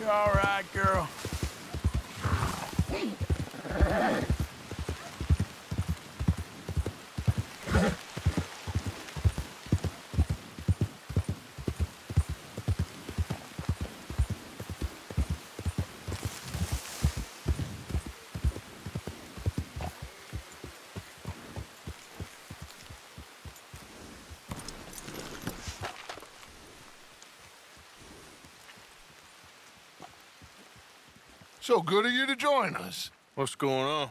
all right, girl? So good of you to join us. What's going on?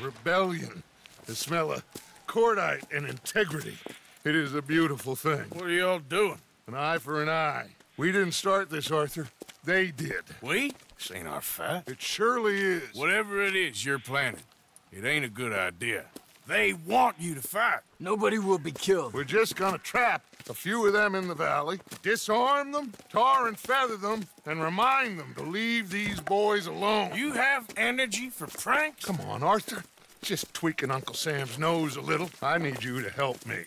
Rebellion. The smell of cordite and integrity. It is a beautiful thing. What are y'all doing? An eye for an eye. We didn't start this, Arthur. They did. We? This ain't our fight. It surely is. Whatever it is you're planning, it ain't a good idea. They want you to fight. Nobody will be killed. We're just gonna trap a few of them in the valley, disarm them, tar and feather them, and remind them to leave these boys alone. You have energy for pranks? Come on, Arthur. Just tweaking Uncle Sam's nose a little. I need you to help me.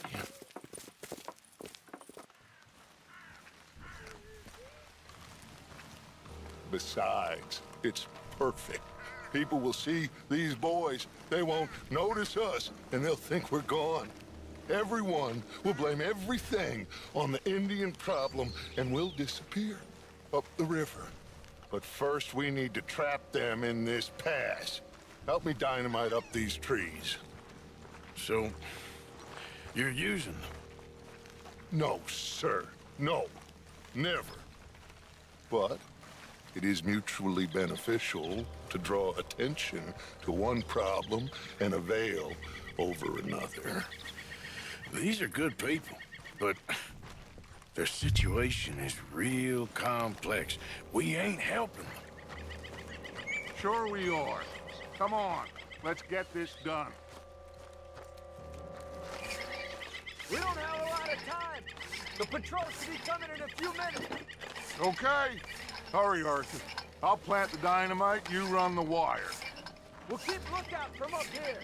Besides, it's perfect. People will see these boys. They won't notice us, and they'll think we're gone. Everyone will blame everything on the Indian problem, and we'll disappear up the river. But first, we need to trap them in this pass. Help me dynamite up these trees. So, you're using them? No, sir. No. Never. But it is mutually beneficial to draw attention to one problem and avail over another. These are good people, but their situation is real complex. We ain't helping them. Sure we are. Come on, let's get this done. We don't have a lot of time. The patrol should be coming in a few minutes. Okay. Hurry, Arthur. I'll plant the dynamite, you run the wire. We'll keep lookout from up here.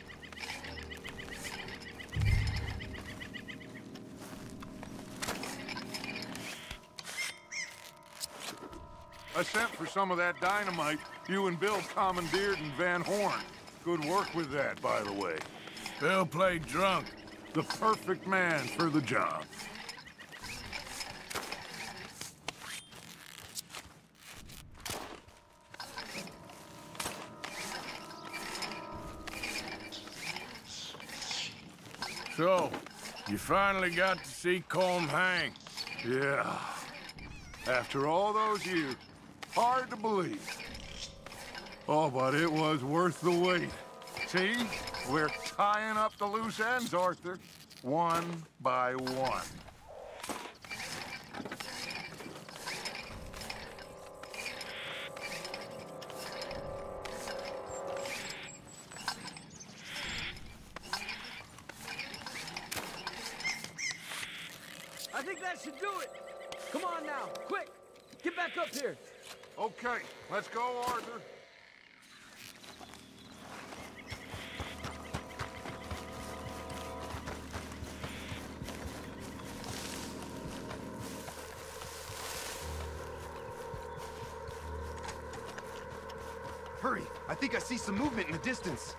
I sent for some of that dynamite you and Bill commandeered in Van Horn. Good work with that, by the way. Bill played drunk. The perfect man for the job. So, you finally got to see Colm hang. Yeah. After all those years, hard to believe. Oh, but it was worth the wait. See? We're tying up the loose ends, Arthur. One by one. I think that should do it. Come on now, quick. Get back up here. Okay, let's go, Arthur. Hurry! I think I see some movement in the distance.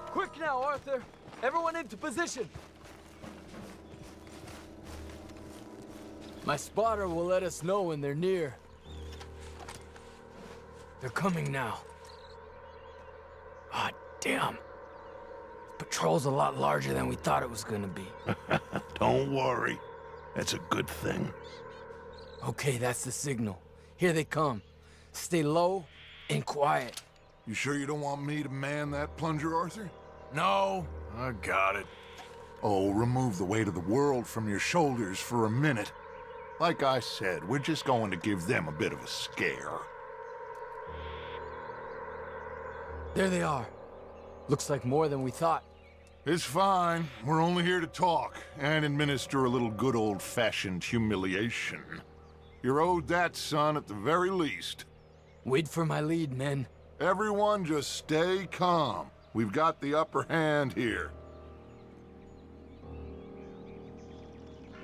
Quick now, Arthur. Everyone into position. My spotter will let us know when they're near. They're coming now. Ah, damn. Patrol's a lot larger than we thought it was gonna be. Don't worry. That's a good thing. Okay, that's the signal. Here they come. Stay low and quiet. You sure you don't want me to man that plunger, Arthur? No, I got it. Oh, remove the weight of the world from your shoulders for a minute. Like I said, we're just going to give them a bit of a scare. There they are. Looks like more than we thought. It's fine. We're only here to talk and administer a little good old-fashioned humiliation. You're owed that, son, at the very least. Wait for my lead, men. Everyone just stay calm. We've got the upper hand here.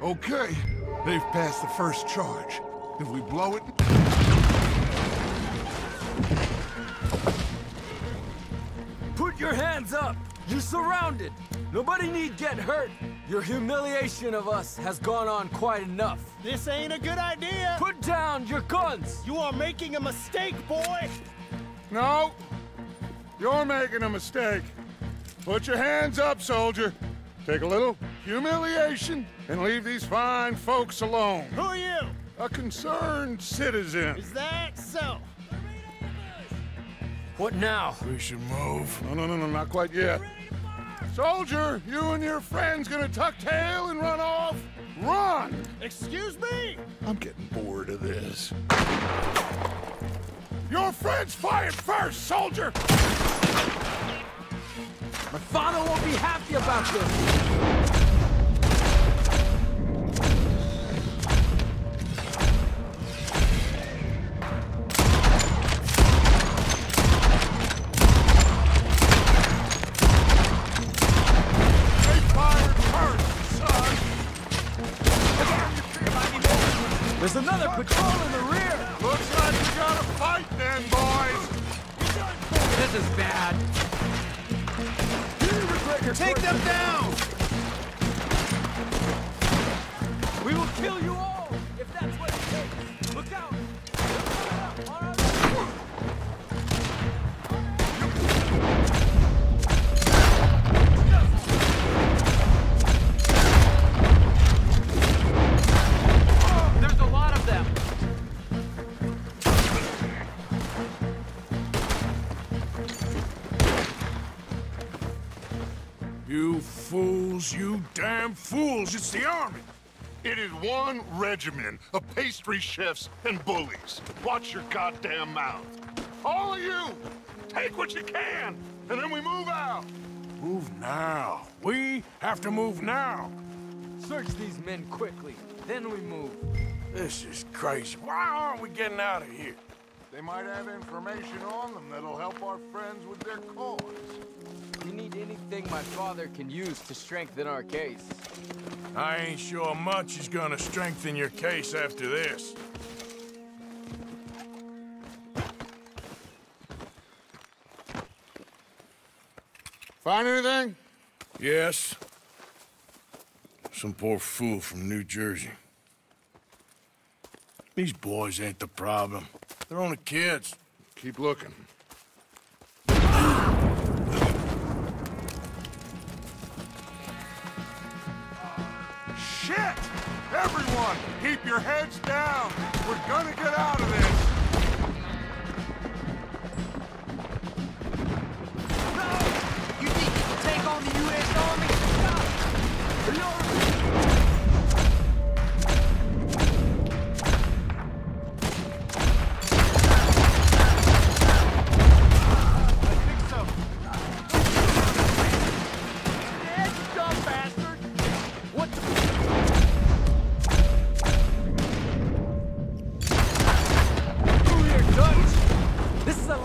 Okay, They've passed the first charge. If we blow it... Put your hands up! You're surrounded! Nobody need get hurt! Your humiliation of us has gone on quite enough. This ain't a good idea! Put down your guns! You are making a mistake, boy! No! You're making a mistake. Put your hands up, soldier. Take a little humiliation and leave these fine folks alone. Who are you? A concerned citizen. Is that so? What now? We should move. No, not quite yet. Soldier, you and your friends gonna tuck tail and run off? Run! Excuse me? I'm getting bored of this. Your friends fired first, soldier! My father won't be happy about this! There's another patrol in the rear! Looks like we got a fight then, boys! This is bad. Take them down! We will kill you all, if that's what it takes. Look out! There's a lot of them. You fools, you damn fools! It's the army! It is one regiment of pastry chefs and bullies. Watch your goddamn mouth. All of you, take what you can, and then we move out. Move now. We have to move now. Search these men quickly, then we move. This is crazy. Why aren't we getting out of here? They might have information on them that'll help our friends with their cause. We need anything my father can use to strengthen our case. I ain't sure much is gonna strengthen your case after this. Find anything? Yes. Some poor fool from New Jersey. These boys ain't the problem. They're only kids. Keep looking. Shit! Everyone, keep your heads down. We're gonna get out of this. You think you can take on the U.S. Army?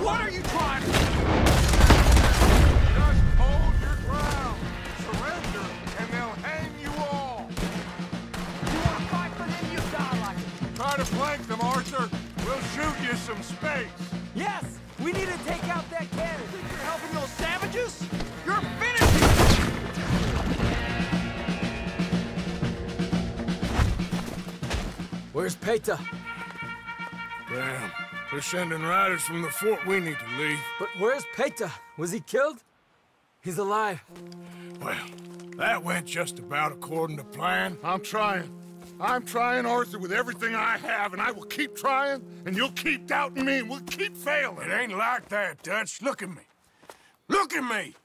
What are you trying to do? Just hold your ground. Surrender, and they'll hang you all. You want to fight for them, you die like it. Try to flank them, Arthur. We'll shoot you some space. Yes! We need to take out that cannon! You're helping those savages? You're finishing! Where's Peta? Damn. They're sending riders from the fort. We need to leave. But where's Peta? Was he killed? He's alive. Well, that went just about according to plan. I'm trying. I'm trying, Arthur, with everything I have, and I will keep trying, and you'll keep doubting me, and we'll keep failing. It ain't like that, Dutch. Look at me. Look at me!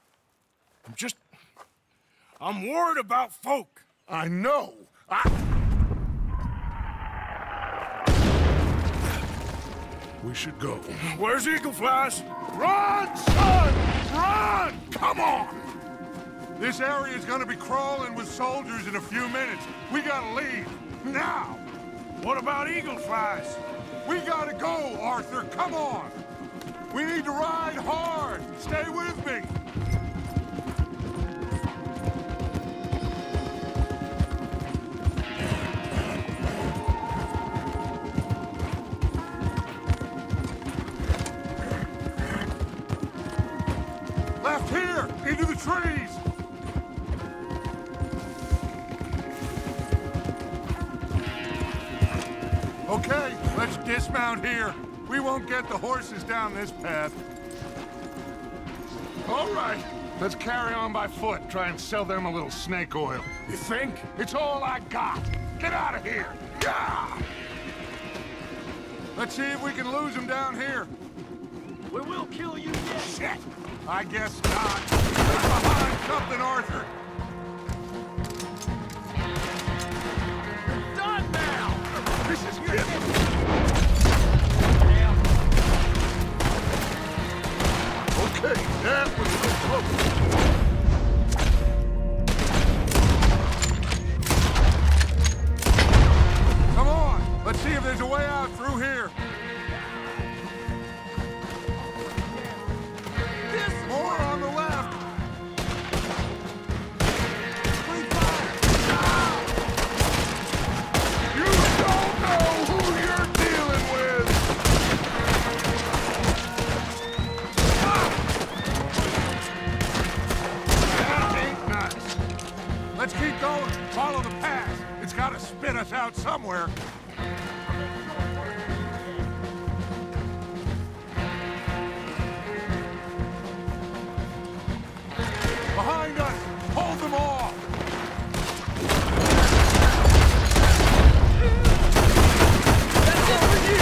I'm worried about folk. I know. We should go. Where's Eagle Flies? Run, son! Run! Come on! This area is gonna be crawling with soldiers in a few minutes. We gotta leave. Now! What about Eagle Flies? We gotta go, Arthur. Come on! We need to ride hard. Stay with me. trees! Okay, let's dismount here. We won't get the horses down this path. All right, let's carry on by foot. Try and sell them a little snake oil. You think? It's all I got. Get out of here. Yeah! Let's see if we can lose them down here. We will kill you yet. Shit! I guess not. Get behind something, Arthur. You're done now. This is good. Okay, that was close. Come on, let's see if there's a way out through here. More on the left. You don't know who you're dealing with. That ain't nice. Let's keep going. Follow the path. It's got to spit us out somewhere. Behind us! Hold them off! That's it for you.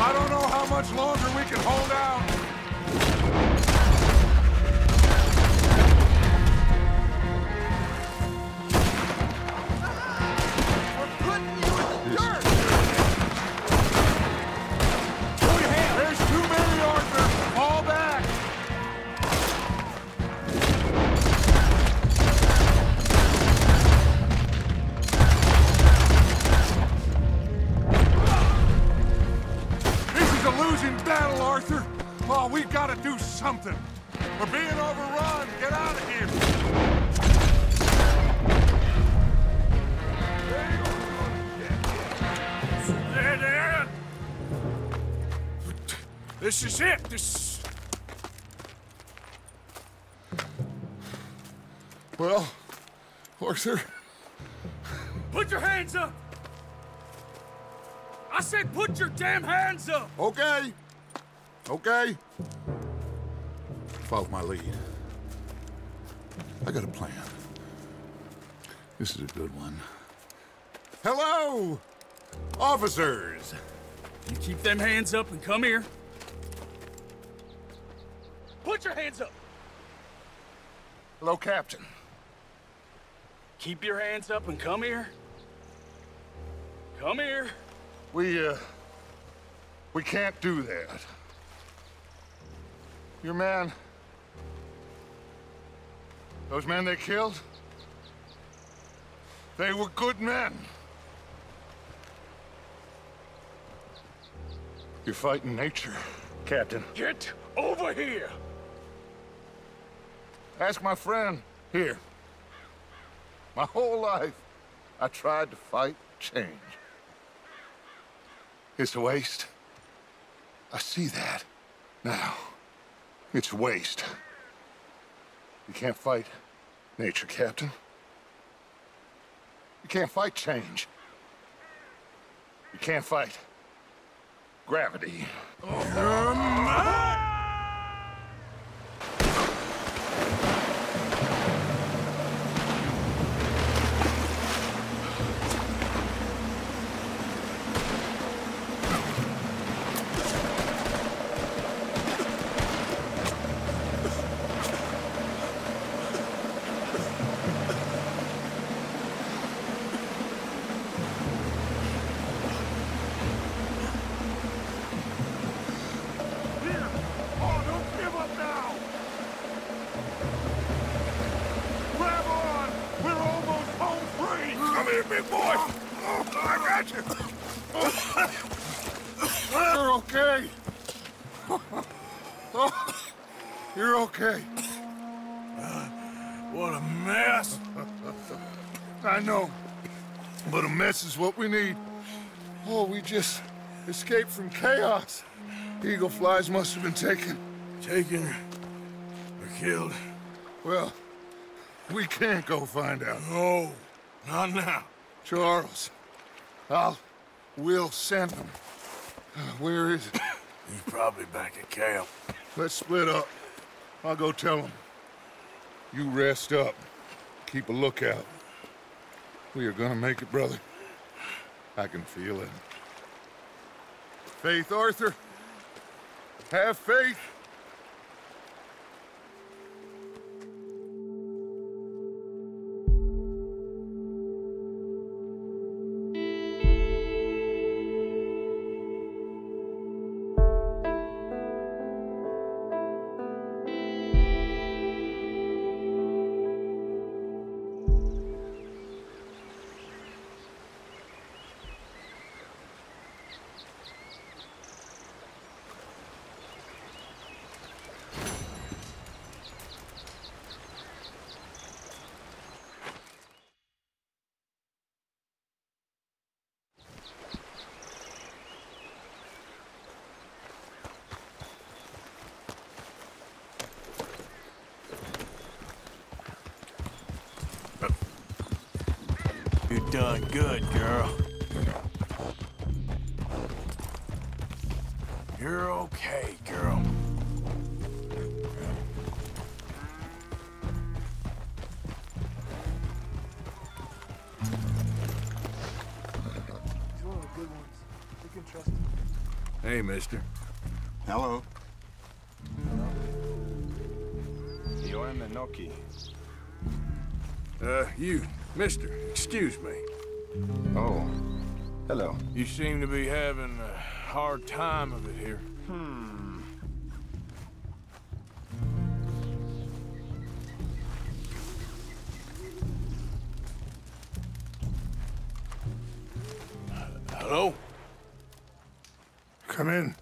I don't know how much longer we can hold out. We're putting you in the dirt! Pull your hand! There's too many, Arthur! Fall back! This is a losing battle, Arthur! Oh, we've got to do something! We're being overrun! Get out of here! There. This is it. Well, Arthur... Put your hands up! I said put your damn hands up! Okay. Okay. Follow my lead. I got a plan. This is a good one. Hello, officers! You keep them hands up and come here. Put your hands up! Hello, Captain. Keep your hands up and come here. Come here. We can't do that. Your man... Those men they killed? They were good men. You're fighting nature, Captain. Get over here! Ask my friend here. My whole life, I tried to fight change. It's a waste. I see that now. It's waste. You can't fight nature, Captain. You can't fight change. You can't fight gravity. Big boy! I got you! You're okay. You're okay. What a mess! I know, but a mess is what we need. Oh, we just escaped from chaos. Eagle flies must have been taken. Taken or killed? Well, we can't go find out. No, not now. Charles, we'll send him. Where is it? He's probably back at camp. Let's split up. I'll go tell him. You rest up. Keep a lookout. We are gonna make it, brother. I can feel it. Faith, Arthur. Have faith. You done good, girl. You're okay, girl. He's one of the good ones. You can trust him. Hey, mister. Hello. Io am Enoki. You, mister, excuse me. Oh. Hello. You seem to be having a hard time of it here. Hello? Come in.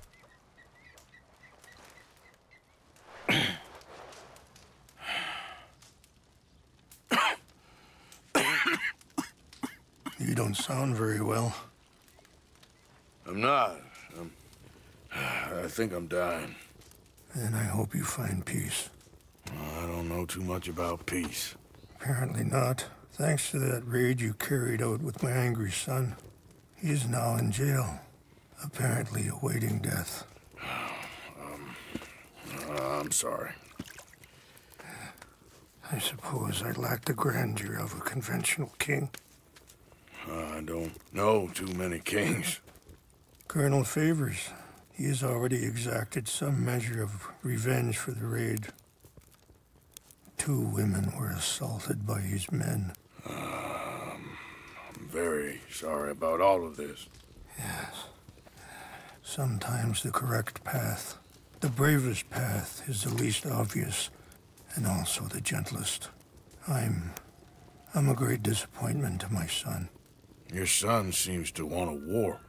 You don't sound very well. I'm not. I think I'm dying. And I hope you find peace. I don't know too much about peace. Apparently not. Thanks to that raid you carried out with my angry son. He is now in jail, apparently awaiting death. I'm sorry. I suppose I lack the grandeur of a conventional king. I don't know too many kings. Colonel Favors, he has already exacted some measure of revenge for the raid. 2 women were assaulted by his men. I'm very sorry about all of this. Yes. Sometimes the correct path, the bravest path, is the least obvious, and also the gentlest. I'm a great disappointment to my son. Your son seems to want a war.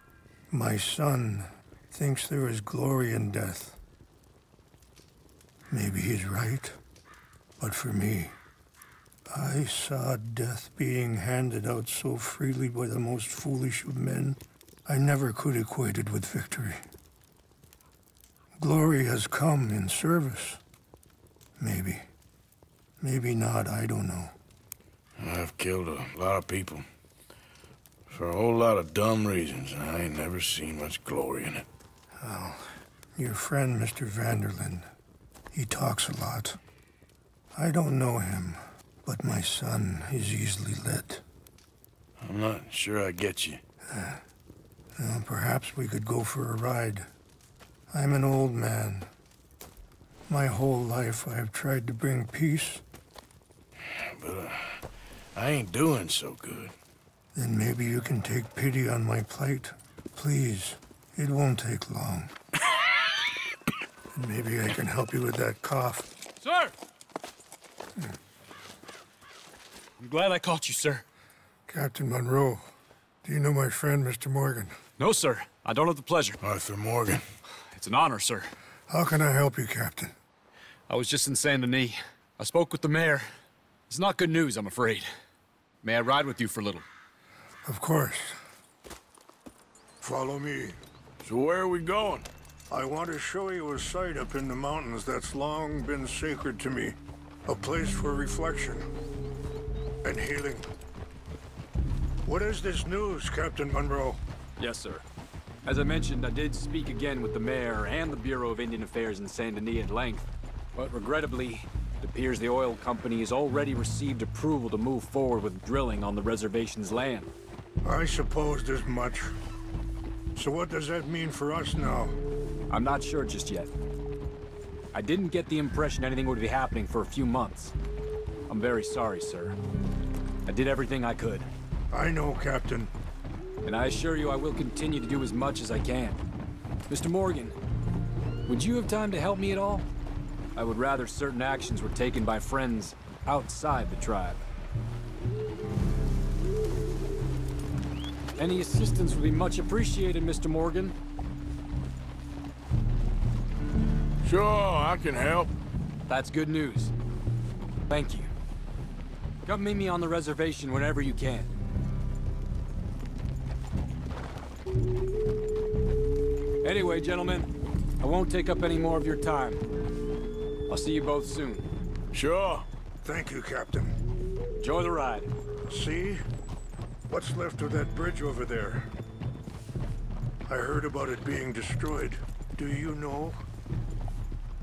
My son thinks there is glory in death. Maybe he's right, but for me, I saw death being handed out so freely by the most foolish of men, I never could equate it with victory. Glory has come in service. Maybe. Maybe not, I don't know. I've killed a lot of people. For a whole lot of dumb reasons, and I ain't never seen much glory in it. Well, your friend, Mr. Vanderlyn, he talks a lot. I don't know him, but my son is easily led. I'm not sure I get you. Well, perhaps we could go for a ride. I'm an old man. My whole life I have tried to bring peace. But I ain't doing so good. Then maybe you can take pity on my plight. Please, it won't take long. And maybe I can help you with that cough. Sir! I'm glad I caught you, sir. Captain Monroe, do you know my friend, Mr. Morgan? No, sir. I don't have the pleasure. Arthur Morgan. It's an honor, sir. How can I help you, Captain? I was just in Saint Denis. I spoke with the mayor. It's not good news, I'm afraid. May I ride with you for a little? Of course. Follow me. So where are we going? I want to show you a site up in the mountains that's long been sacred to me. A place for reflection and healing. What is this news, Captain Monroe? Yes, sir. As I mentioned, I did speak again with the mayor and the Bureau of Indian Affairs in Saint Denis at length. But regrettably, it appears the oil company has already received approval to move forward with drilling on the reservation's land. I supposed as much. So what does that mean for us now? I'm not sure just yet. I didn't get the impression anything would be happening for a few months. I'm very sorry, sir. I did everything I could. I know, Captain. And I assure you I will continue to do as much as I can. Mr. Morgan, would you have time to help me at all? I would rather certain actions were taken by friends outside the tribe. Any assistance would be much appreciated, Mr. Morgan. Sure, I can help. That's good news. Thank you. Come meet me on the reservation whenever you can. Anyway, gentlemen, I won't take up any more of your time. I'll see you both soon. Sure. Thank you, Captain. Enjoy the ride. See? What's left of that bridge over there? I heard about it being destroyed. Do you know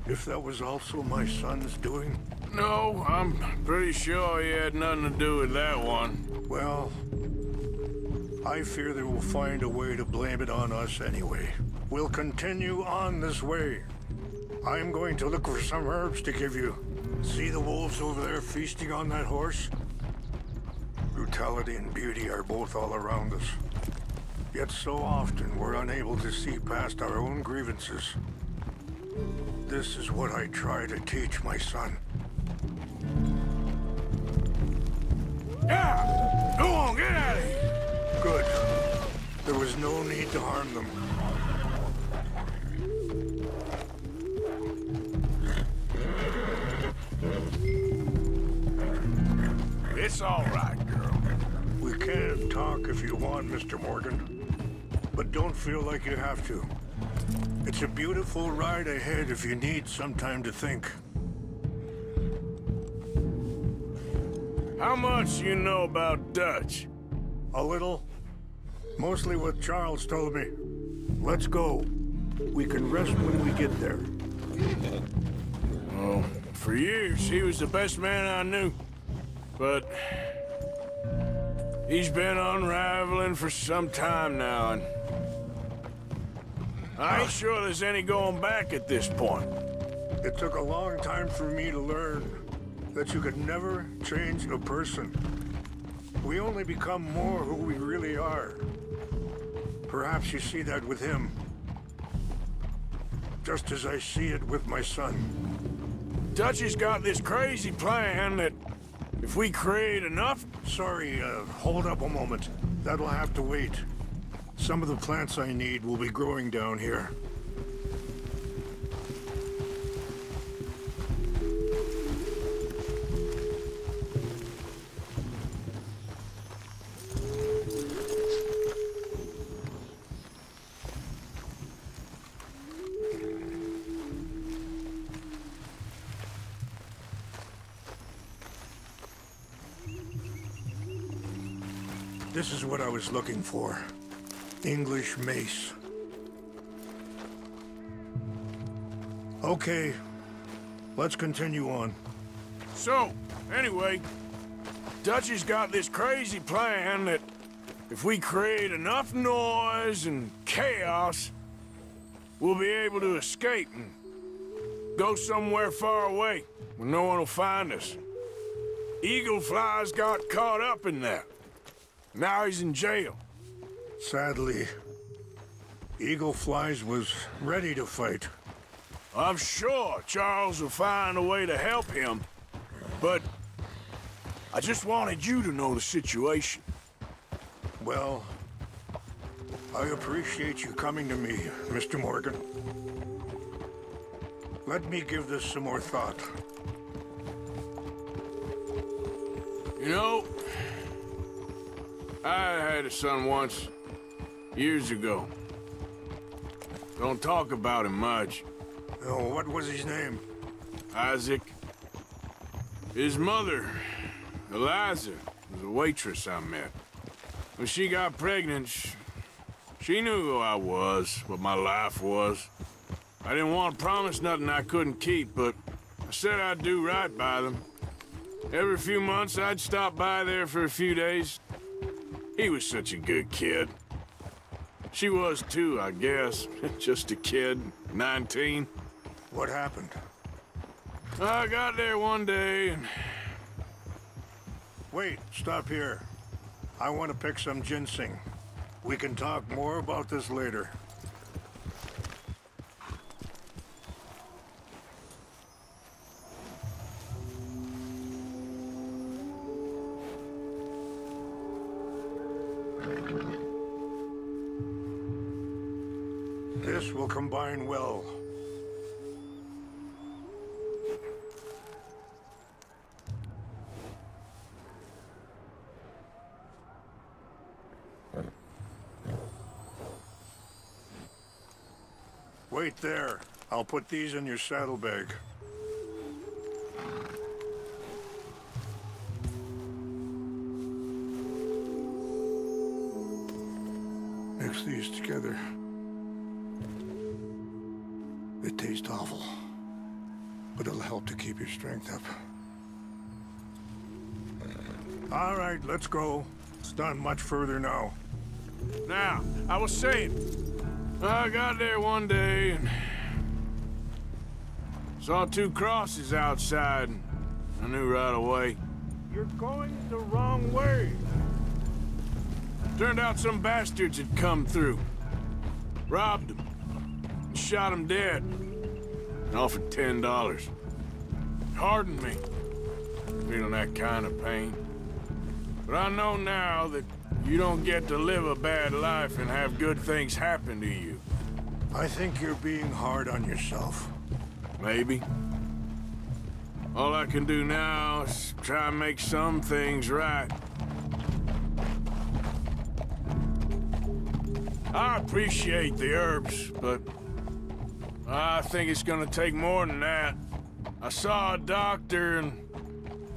if that was also my son's doing? No, I'm pretty sure he had nothing to do with that one. Well, I fear they will find a way to blame it on us anyway. We'll continue on this way. I'm going to look for some herbs to give you. See the wolves over there feasting on that horse? Brutality and beauty are both all around us. Yet so often we're unable to see past our own grievances. This is what I try to teach my son. Yeah! Go on, get out of here! Good. There was no need to harm them. It's all right, girl. We can talk if you want, Mr. Morgan. But don't feel like you have to. It's a beautiful ride ahead if you need some time to think. How much you know about Dutch? A little. Mostly what Charles told me. Let's go. We can rest when we get there. Oh, for years, he was the best man I knew. But he's been unraveling for some time now, and I ain't sure there's any going back at this point. It took a long time for me to learn that you could never change a person. We only become more who we really are. Perhaps you see that with him, just as I see it with my son. Dutch has got this crazy plan that if we create enough... Sorry, hold up a moment. That'll have to wait. Some of the plants I need will be growing down here. This is what I was looking for. English mace. Okay, let's continue on. So, anyway, Dutch has got this crazy plan that if we create enough noise and chaos, we'll be able to escape and go somewhere far away where no one will find us. Eagle Fly's got caught up in that. Now he's in jail. Sadly, Eagle Flies was ready to fight. I'm sure Charles will find a way to help him, but I just wanted you to know the situation. Well, I appreciate you coming to me, Mr. Morgan. Let me give this some more thought. You know, I had a son once, years ago. Don't talk about him much. Oh, what was his name? Isaac. His mother, Eliza, was a waitress I met. When she got pregnant, she knew who I was, what my life was. I didn't want to promise nothing I couldn't keep, but I said I'd do right by them. Every few months, I'd stop by there for a few days. He was such a good kid. She was too, I guess. Just a kid, 19. What happened? I got there one day and... Wait, stop here. I want to pick some ginseng. We can talk more about this later. This will combine well. Wait there. I'll put these in your saddlebag. Mix these together. They taste awful, but it'll help to keep your strength up. All right, let's go. It's not much further now. Now, I was saying, I got there one day and saw two crosses outside, and I knew right away. You're going the wrong way. Turned out some bastards had come through, robbed them, and shot them dead, and offered $10. Hardened me, feeling that kind of pain. But I know now that you don't get to live a bad life and have good things happen to you. I think you're being hard on yourself. Maybe. All I can do now is try and make some things right. I appreciate the herbs, but I think it's gonna take more than that. I saw a doctor and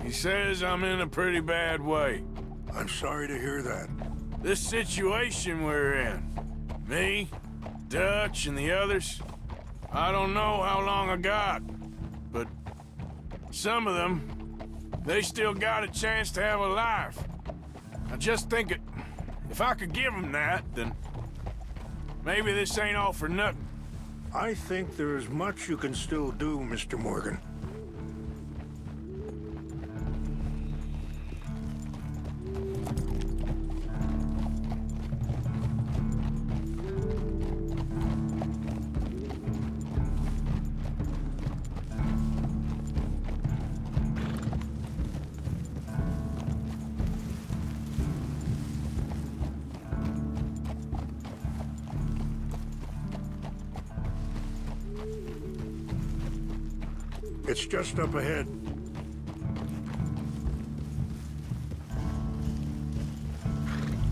he says I'm in a pretty bad way. I'm sorry to hear that. This situation we're in, me, Dutch, and the others, I don't know how long I got, but some of them, they still got a chance to have a life. I just think if I could give them that, then maybe this ain't all for nothing. I think there is much you can still do, Mr. Morgan. It's just up ahead.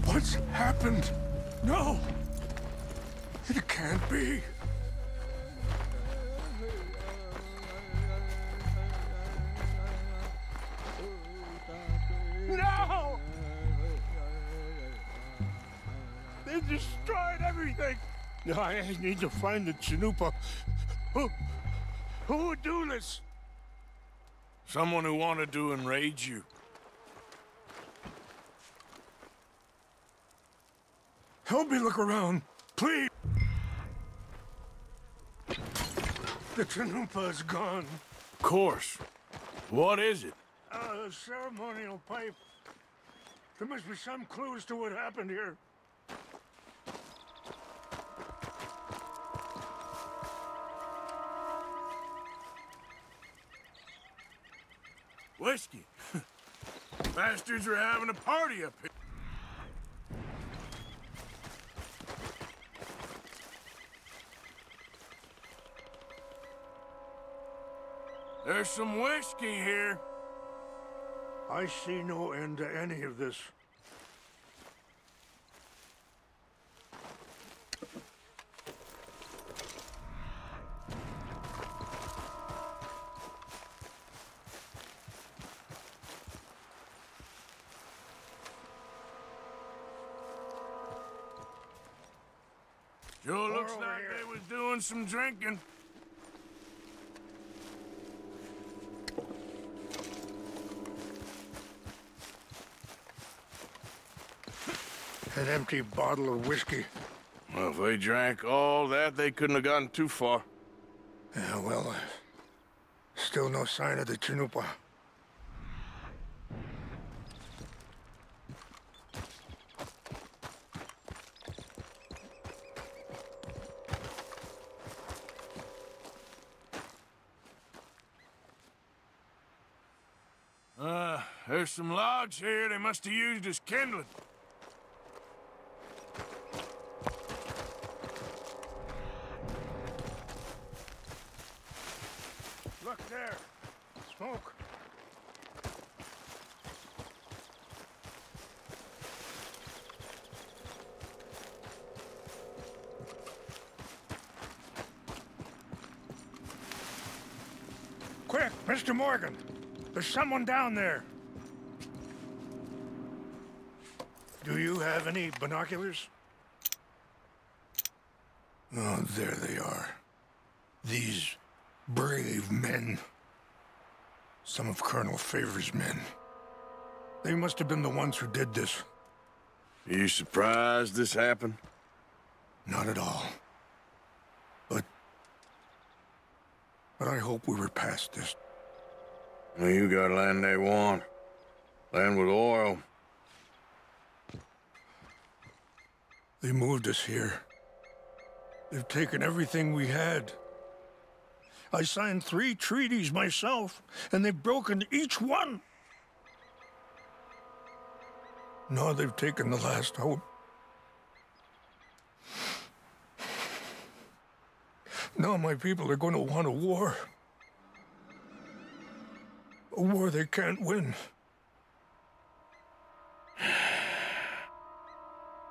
What's happened? No! It can't be. No! They destroyed everything! I need to find the Chanupa. Who would do this? Someone who wanted to enrage you. Help me look around, please. The Chanupa is gone. Of course. What is it? A ceremonial pipe. There must be some clues to what happened here. Whiskey. Bastards are having a party up here. There's some whiskey here. I see no end to any of this. Sure looks like they was doing some drinking. An empty bottle of whiskey. Well, if they drank all that, they couldn't have gotten too far. Yeah, well, still no sign of the Chanupa. There's some logs here they must have used as kindling. Look there. Smoke. Quick, Mr. Morgan. There's someone down there. Do you have any binoculars? Oh, there they are. These brave men. Some of Colonel Favor's men. They must have been the ones who did this. Are you surprised this happened? Not at all. But I hope we were past this. Well, you got land they want. Land with oil. They moved us here. They've taken everything we had. I signed 3 treaties myself, and they've broken each one. Now they've taken the last hope. Now my people are going to want a war. A war they can't win.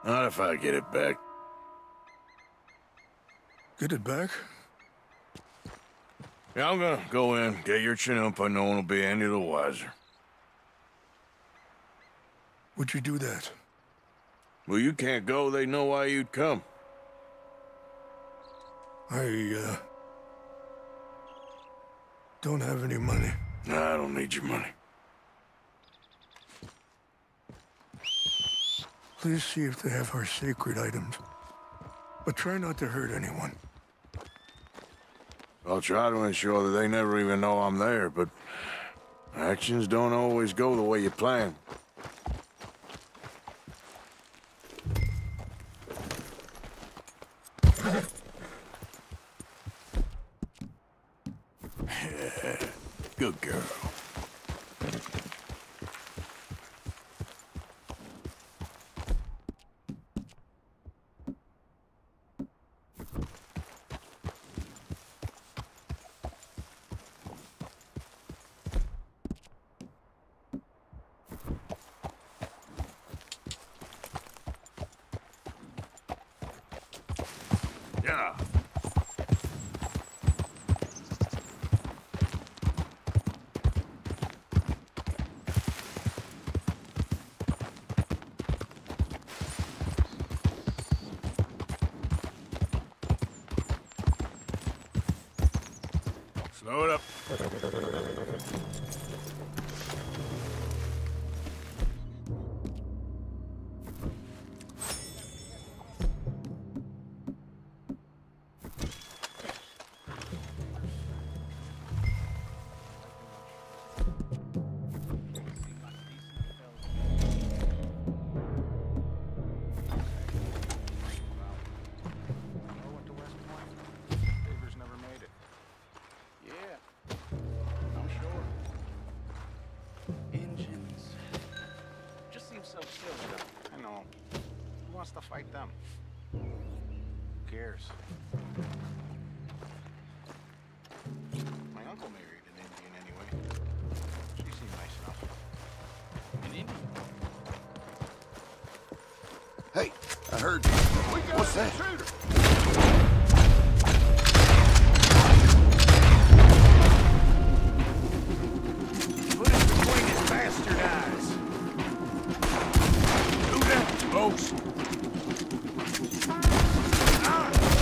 Not if I get it back. Get it back? Yeah, I'm gonna go in, get your chin up. No one will be any the wiser. Would you do that? Well, you can't go. They know why you'd come. I don't have any money. Nah, I don't need your money. Please see if they have our sacred items. But try not to hurt anyone. I'll try to ensure that they never even know I'm there, but actions don't always go the way you plan. Good girl. Yeah. Slow it up. I know. Who wants to fight them? Who cares? My uncle married an Indian anyway. She seemed nice enough. An Indian? Hey, I heard. What's that? Put it between his bastard eyes. Do that, folks. Ah!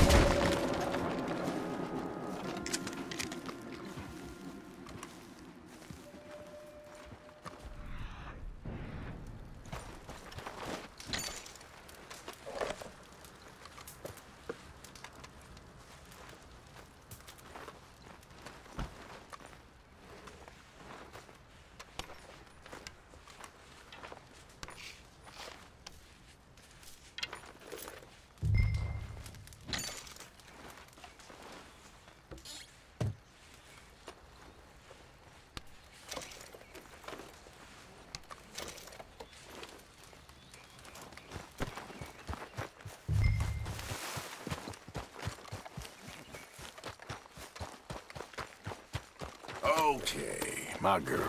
Okay, my girl.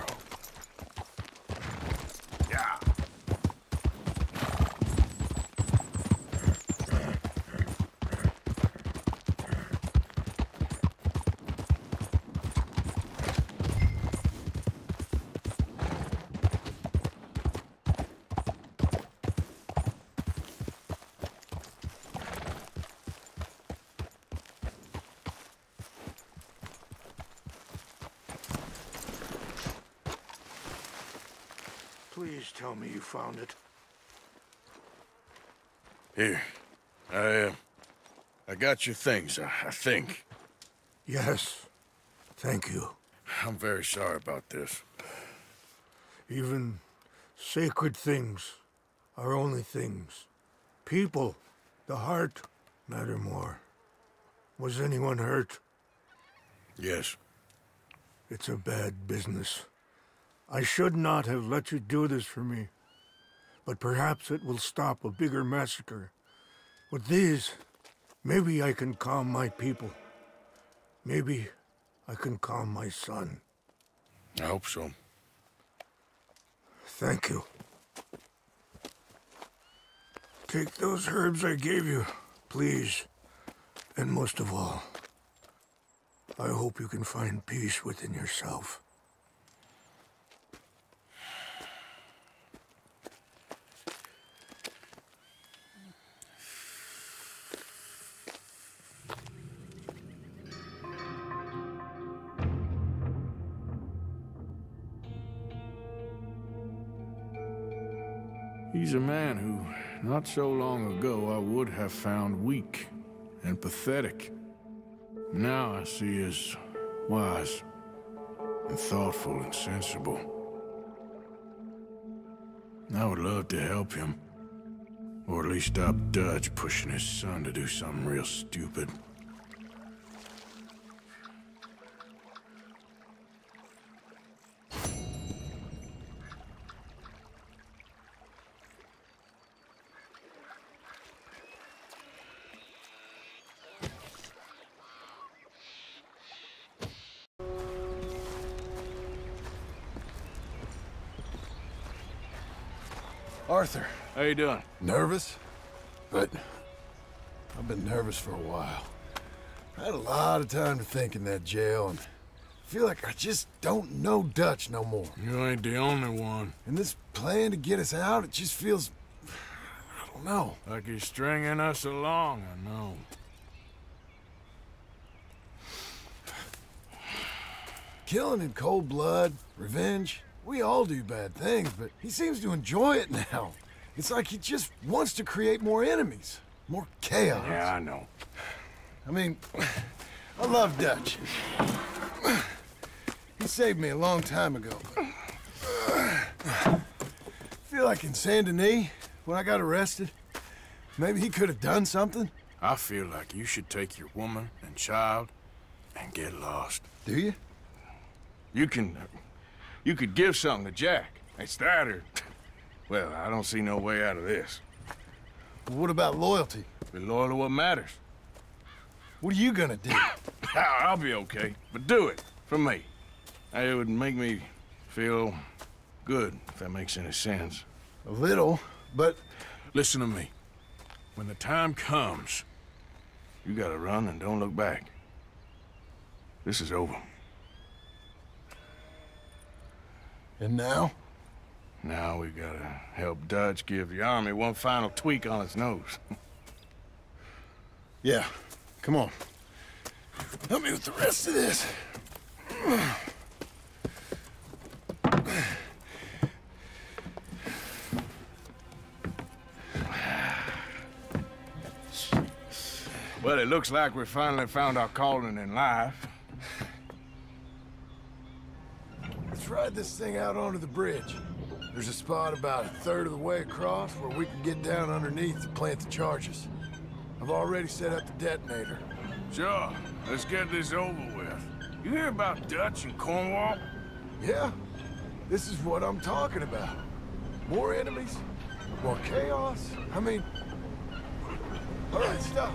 Yeah. Please tell me you found it. Here. I got your things, I think. Yes. Thank you. I'm very sorry about this. Even sacred things are only things. People, the heart, matter more. Was anyone hurt? Yes. It's a bad business. I should not have let you do this for me. But perhaps it will stop a bigger massacre. With these, maybe I can calm my people. Maybe I can calm my son. I hope so. Thank you. Take those herbs I gave you, please. And most of all, I hope you can find peace within yourself. He's a man who, not so long ago, I would have found weak and pathetic. Now I see as wise and thoughtful and sensible. I would love to help him. Or at least stop Dutch pushing his son to do something real stupid. Arthur. How you doing? Nervous? But I've been nervous for a while. I had a lot of time to think in that jail, and I feel like I just don't know Dutch no more. You ain't the only one. And this plan to get us out, it just feels... I don't know. Like he's stringing us along, I know. Killing in cold blood, revenge, we all do bad things, but he seems to enjoy it now. It's like he just wants to create more enemies, more chaos. Yeah, I know. I mean, I love Dutch. He saved me a long time ago. I feel like in Saint Denis, when I got arrested, maybe he could have done something. I feel like you should take your woman and child and get lost. Do you? You could give something to Jack. It's that or... Well, I don't see no way out of this. What about loyalty? Be loyal to what matters. What are you gonna do? I'll be okay, but do it for me. It would make me feel good, if that makes any sense. A little, but... Listen to me. When the time comes, you gotta run and don't look back. This is over. And now? Now we gotta help Dutch give the army one final tweak on its nose. Yeah, come on. Help me with the rest of this. Well, it looks like we finally found our calling in life. Let's ride this thing out onto the bridge. There's a spot about a third of the way across where we can get down underneath to plant the charges. I've already set up the detonator. Sure, let's get this over with. You hear about Dutch and Cornwall? Yeah, this is what I'm talking about. More enemies, more chaos. I mean... All right, stop.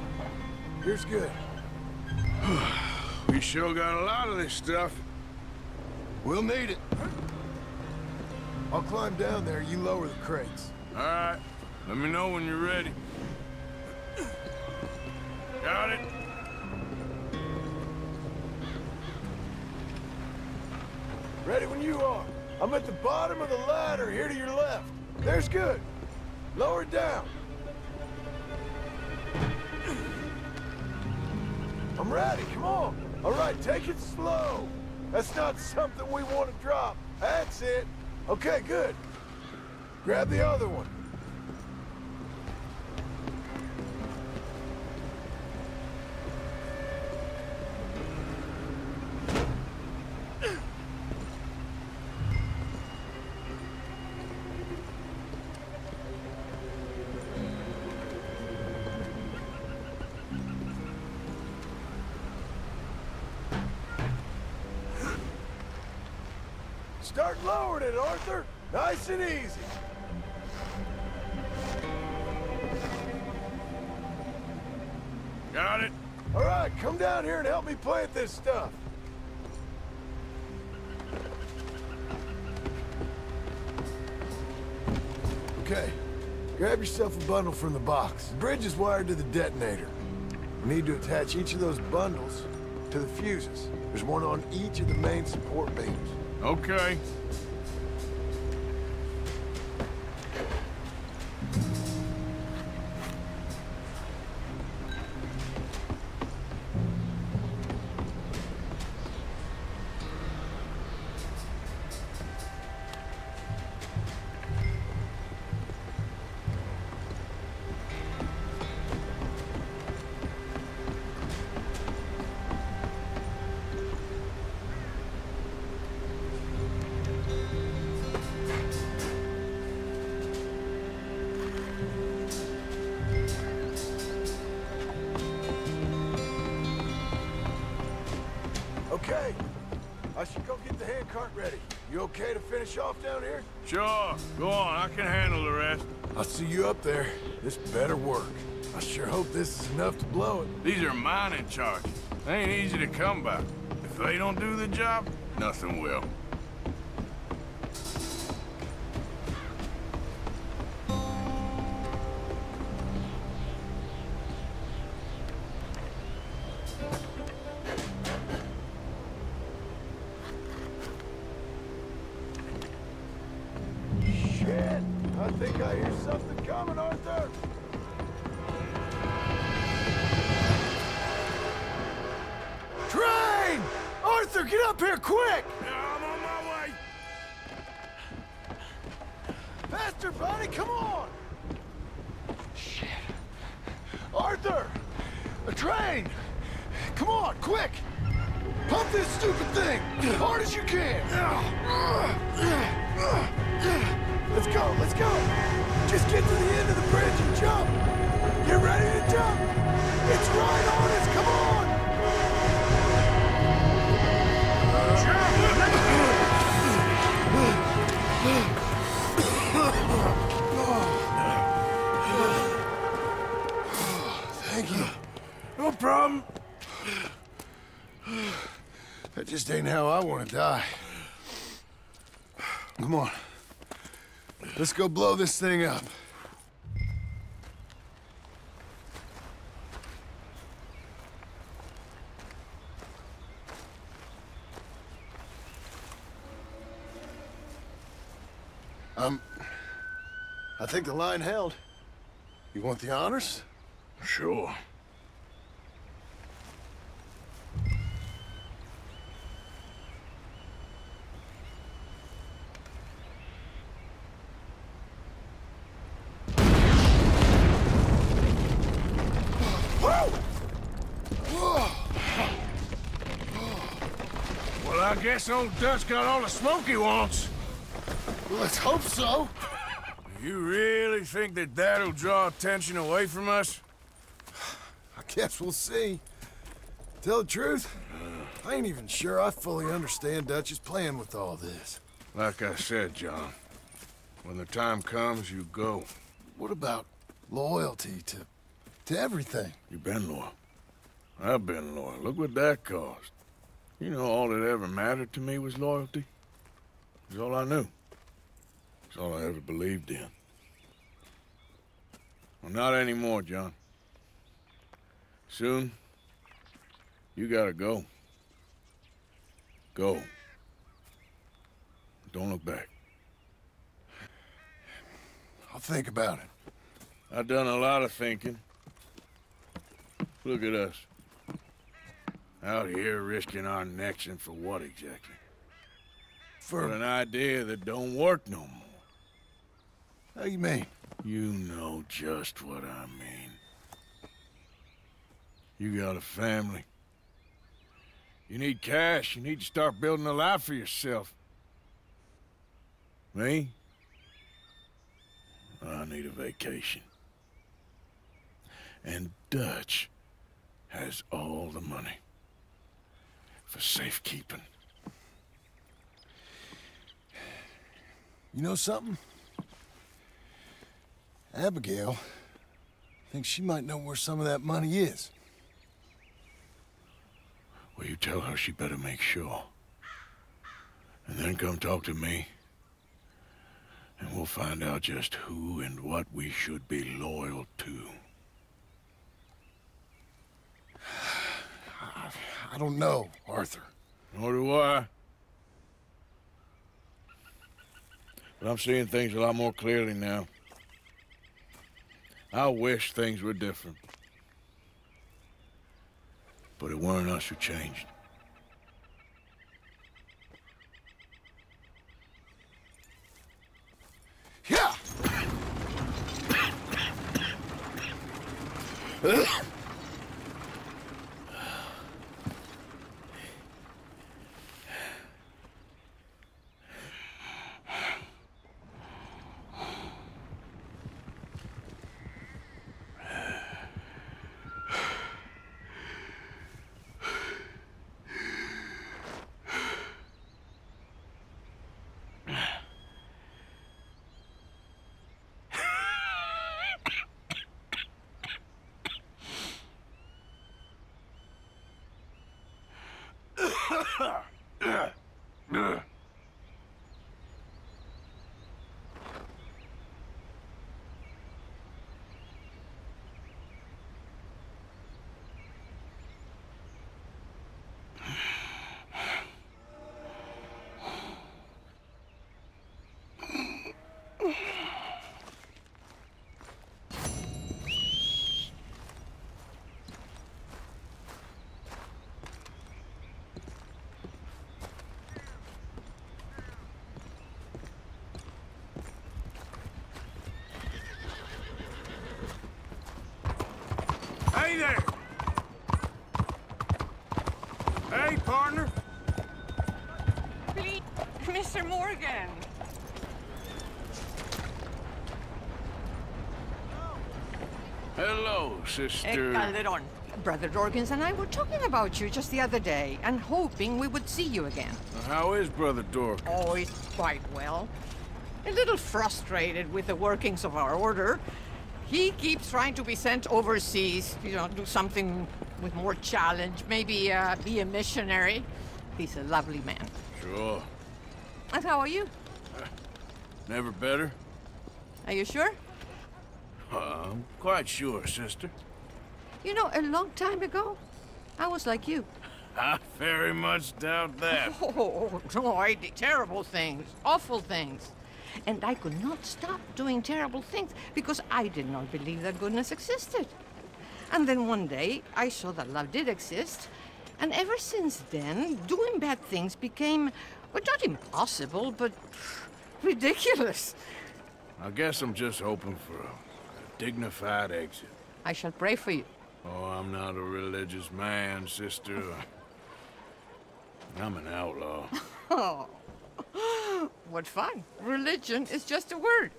Here's good. We sure got a lot of this stuff. We'll need it. I'll climb down there, you lower the crates. All right. Let me know when you're ready. Got it? Ready when you are. I'm at the bottom of the ladder, here to your left. There's good. Lower it down. I'm ready, come on. All right, take it slow. That's not something we want to drop. That's it. Okay, good. Grab the other one. Start lowering it, Arthur. Nice and easy. Got it? All right, come down here and help me plant this stuff. Okay, grab yourself a bundle from the box. The bridge is wired to the detonator. We need to attach each of those bundles to the fuses. There's one on each of the main support beams. Okay. Okay, I should go get the handcart ready. You okay to finish off down here? Sure. Go on, I can handle the rest. I'll see you up there. This better work. I sure hope this is enough to blow it. These are mining charges. They ain't easy to come by. If they don't do the job, nothing will. Shit! I think I hear something coming, Arthur! Train! Arthur, get up here, quick! Yeah, I'm on my way. Faster, buddy, come on! Shit. Arthur! A train! Come on, quick! Pump this stupid thing! As hard as you can! Let's go, let's go! Just get to the end of the bridge and jump! Get ready to jump! It's right on us, come on! Thank you. No problem. That just ain't how I want to die. Come on. Let's go blow this thing up. I think the line held. You want the honors? Sure. Well, I guess old Dutch got all the smoke he wants. Let's hope so. You really think that that'll draw attention away from us? I guess we'll see. Tell the truth, I ain't even sure I fully understand Dutch's plan with all this. Like I said, John, when the time comes, you go. What about loyalty to everything? You've been loyal. I've been loyal. Look what that cost. You know, all that ever mattered to me was loyalty. It was all I knew. It's all I ever believed in. Well, not anymore, John. Soon, you gotta go. Go. Don't look back. I'll think about it. I've done a lot of thinking. Look at us. Out here risking our necks, and for what exactly? For an idea that don't work no more. How you mean? You know just what I mean. You got a family. You need cash. You need to start building a life for yourself. Me? I need a vacation. And Dutch has all the money for safekeeping. You know something? Abigail thinks she might know where some of that money is. Well, you tell her she better make sure. And then come talk to me. And we'll find out just who and what we should be loyal to. I don't know, Arthur. Nor do I. But I'm seeing things a lot more clearly now. I wish things were different. But it weren't us who changed. Yeah! Hey there! Hey, partner! Please, Mr. Morgan. Hello, sister. Calderon. Brother Dorkins and I were talking about you just the other day and hoping we would see you again. How is Brother Dork? Oh, he's quite well. A little frustrated with the workings of our order. He keeps trying to be sent overseas, do something with more challenge, maybe be a missionary. He's a lovely man. Sure. And how are you? Never better? Are you sure? I'm quite sure, sister. You know, a long time ago, I was like you. I very much doubt that. Oh, no, I did terrible things, awful things. And I could not stop doing terrible things because I did not believe that goodness existed. And then one day, I saw that love did exist. And ever since then, doing bad things became, well, not impossible, but ridiculous. I guess I'm just hoping for a dignified exit. I shall pray for you. Oh, I'm not a religious man, sister. I'm an outlaw. Oh, what fun. Religion is just a word.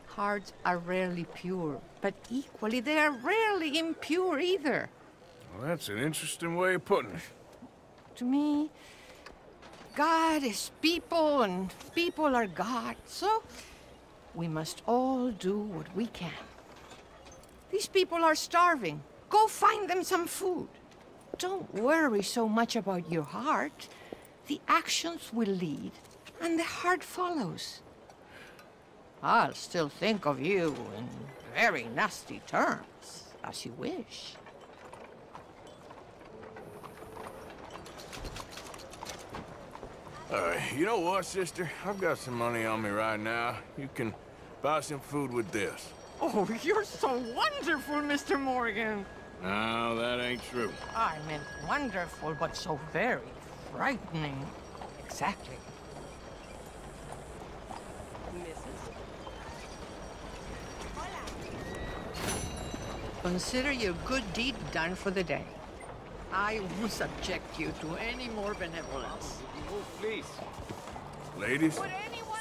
Hearts are rarely pure, but equally they are rarely impure either. Well, that's an interesting way of putting it. To me, God is people and people are God, so we must all do what we can. These people are starving. Go find them some food. don't worry so much about your heart. The actions will lead, and the heart follows. I'll still think of you in very nasty terms, as you wish. You know what, sister? I've got some money on me right now. You can buy some food with this. Oh, you're so wonderful, Mr. Morgan. No, that ain't true. I meant wonderful, but so very frightening. Exactly. Consider your good deed done for the day. I won't subject you to any more benevolence. Please. Ladies,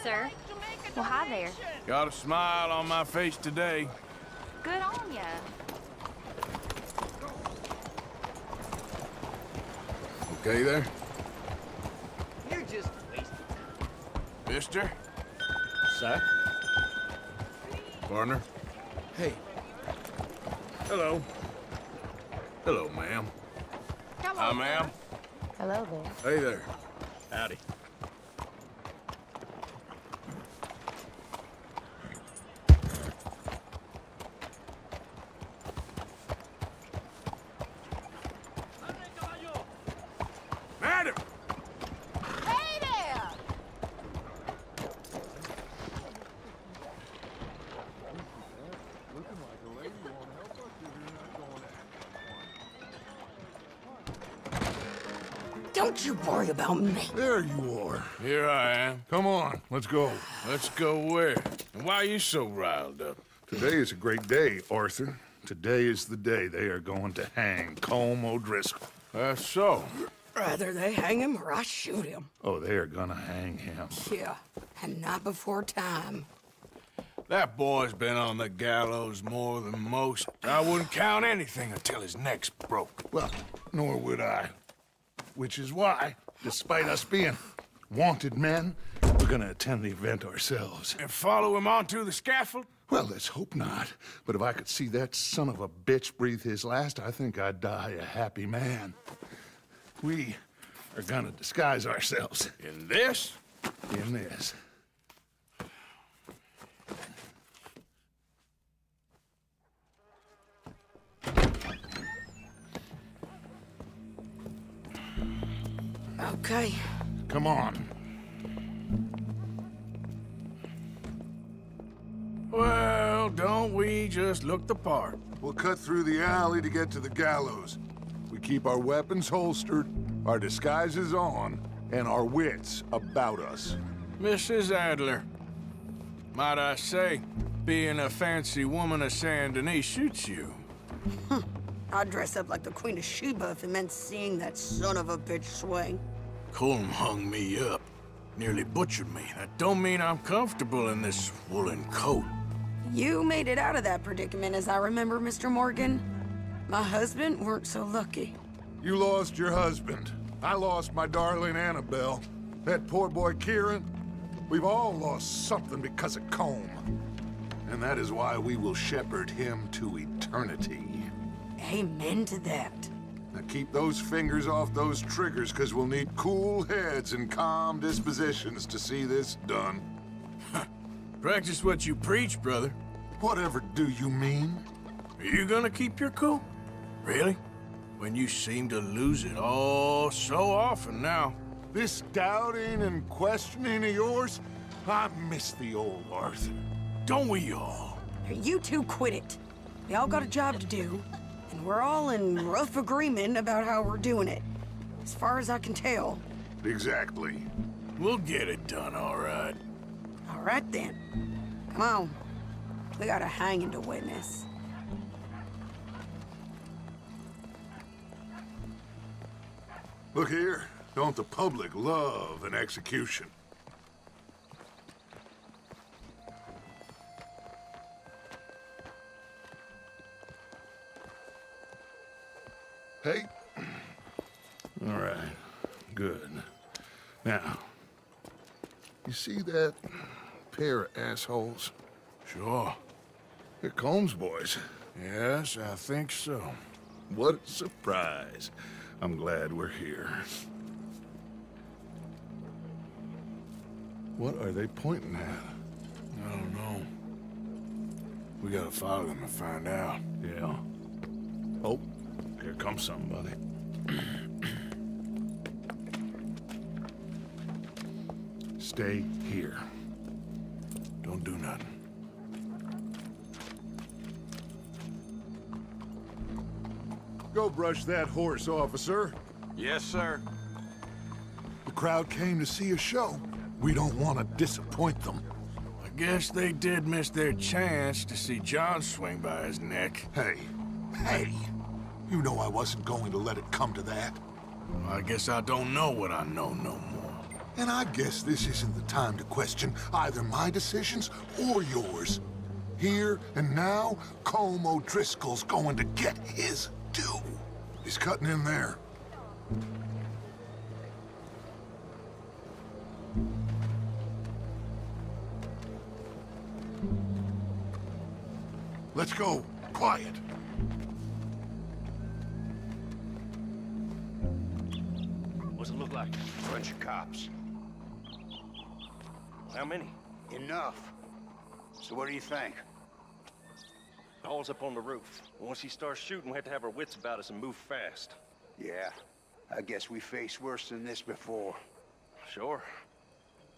Sir? Well, hi there. got a smile on my face today. Good on ya. Okay there? You're just wasting time. Mister? Sir? Partner? Hey. Hello. Hello, ma'am. Hi, ma'am. Hello there. Hey there. Howdy. Madam! Hey there! Don't you worry about me. There you are. Here I am. Come on, let's go. Let's go where? And why are you so riled up? Today is a great day, Arthur. Today is the day they are going to hang Colm O'Driscoll. That's so. Rather they hang him or I shoot him. Oh, they are gonna hang him. Yeah, and not before time. That boy's been on the gallows more than most. I wouldn't count anything until his neck's broke. Well, nor would I. Which is why, despite us being wanted men, we're gonna attend the event ourselves. And follow him onto the scaffold? Well, let's hope not. But if I could see that son of a bitch breathe his last, I think I'd die a happy man. We are gonna disguise ourselves. In this? In this. Okay. Come on. Well, don't we just look the part? We'll cut through the alley to get to the gallows. We keep our weapons holstered, our disguises on, and our wits about us. Mrs. Adler, might I say, being a fancy woman of Saint Denis suits you. I'd dress up like the Queen of Sheba if it meant seeing that son of a bitch swing. Colm hung me up. Nearly butchered me. That don't mean I'm comfortable in this woolen coat. You made it out of that predicament, as I remember, Mr. Morgan. My husband weren't so lucky. You lost your husband. I lost my darling Annabelle. That poor boy Kieran. We've all lost something because of Colm. And that is why we will shepherd him to eternity. Amen to that. Now keep those fingers off those triggers, because we'll need cool heads and calm dispositions to see this done. Practice what you preach, brother. Whatever do you mean? Are you gonna keep your cool? Really? When you seem to lose it all so often now. This doubting and questioning of yours, I miss the old Arthur. Don't we all? You two quit it. We all got a job to do, and we're all in rough agreement about how we're doing it. As far as I can tell. Exactly. We'll get it done, all right. All right, then. Come on. We got a hanging to witness. Look here. Don't the public love an execution? Hey. All right. Good. Now, you see that pair of assholes? Sure. They're Colm's boys. Yes, I think so. What a surprise. I'm glad we're here. What are they pointing at? I don't know. We gotta follow them and find out. Yeah. Oh, here comes somebody. Stay here. Don't do nothing. Go brush that horse, officer. Yes, sir. The crowd came to see a show. We don't want to disappoint them. I guess they did miss their chance to see John swing by his neck. Hey, you know I wasn't going to let it come to that. Well, I guess I don't know what I know no more. And I guess this isn't the time to question either my decisions or yours. Here and now, Colm O'Driscoll's going to get his due. He's cutting in there. Let's go. Quiet. What's it look like? Bunch of cops. How many? Enough. So what do you think? Paul's up on the roof. Once he starts shooting, we have to have our wits about us and move fast. Yeah, I guess we faced worse than this before. Sure.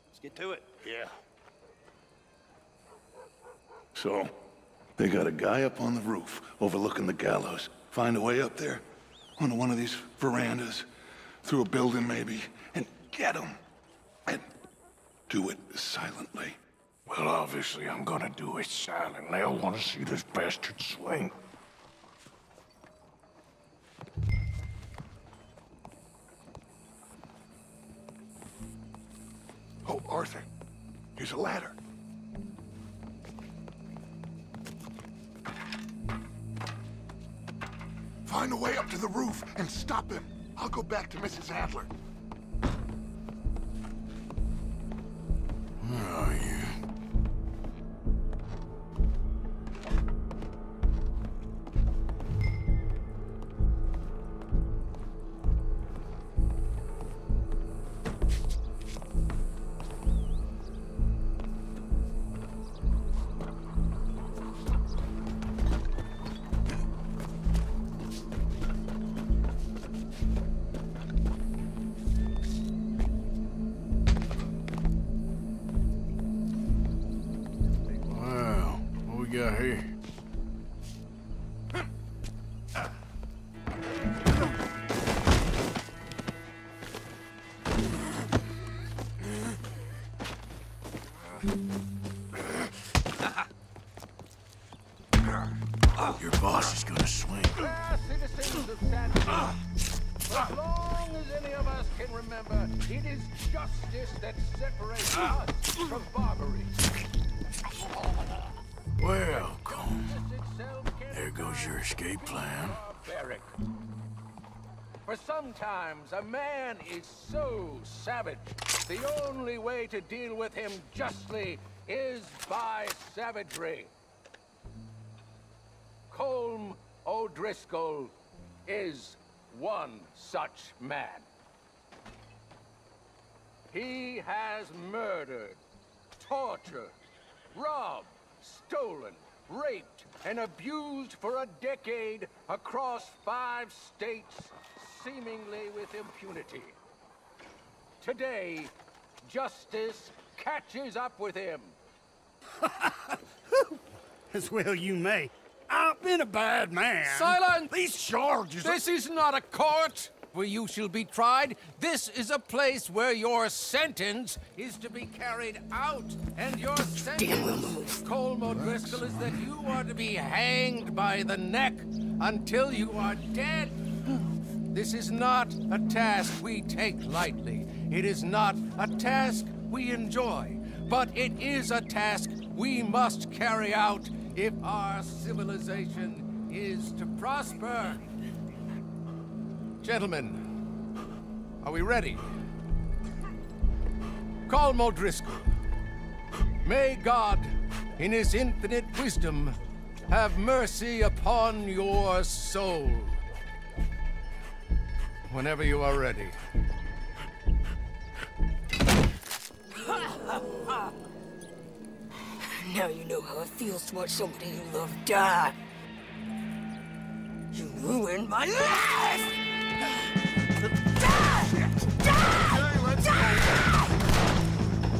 Let's get to it. Yeah. So, they got a guy up on the roof overlooking the gallows. Find a way up there, onto one of these verandas, through a building maybe, and get him. And do it silently. Well, obviously I'm gonna do it silently. I want to see this bastard swing. Oh, Arthur, here's a ladder. Find a way up to the roof and stop him. I'll go back to Mrs. Adler. Where are you? Got here? Your boss is gonna swing. Citizens of San Diego, as long as any of us can remember, it is justice that separates us from Barbary. Well, Colm, there goes your escape plan. For sometimes a man is so savage, the only way to deal with him justly is by savagery. Colm O'Driscoll is one such man. He has murdered, tortured, robbed, stolen, raped, and abused for a decade across 5 states, seemingly with impunity. Today, justice catches up with him. As well you may. I've been a bad man. Silence! These charges... This is not a court where you shall be tried. This is a place where your sentence is to be carried out. And your sentence, Colm O'Driscoll, is that you are to be hanged by the neck until you are dead. This is not a task we take lightly. It is not a task we enjoy. But it is a task we must carry out if our civilization is to prosper. Gentlemen, are we ready? Colm O'Driscoll, may God, in his infinite wisdom, have mercy upon your soul. whenever you are ready. Now you know how it feels to watch somebody you love die. You ruined my life!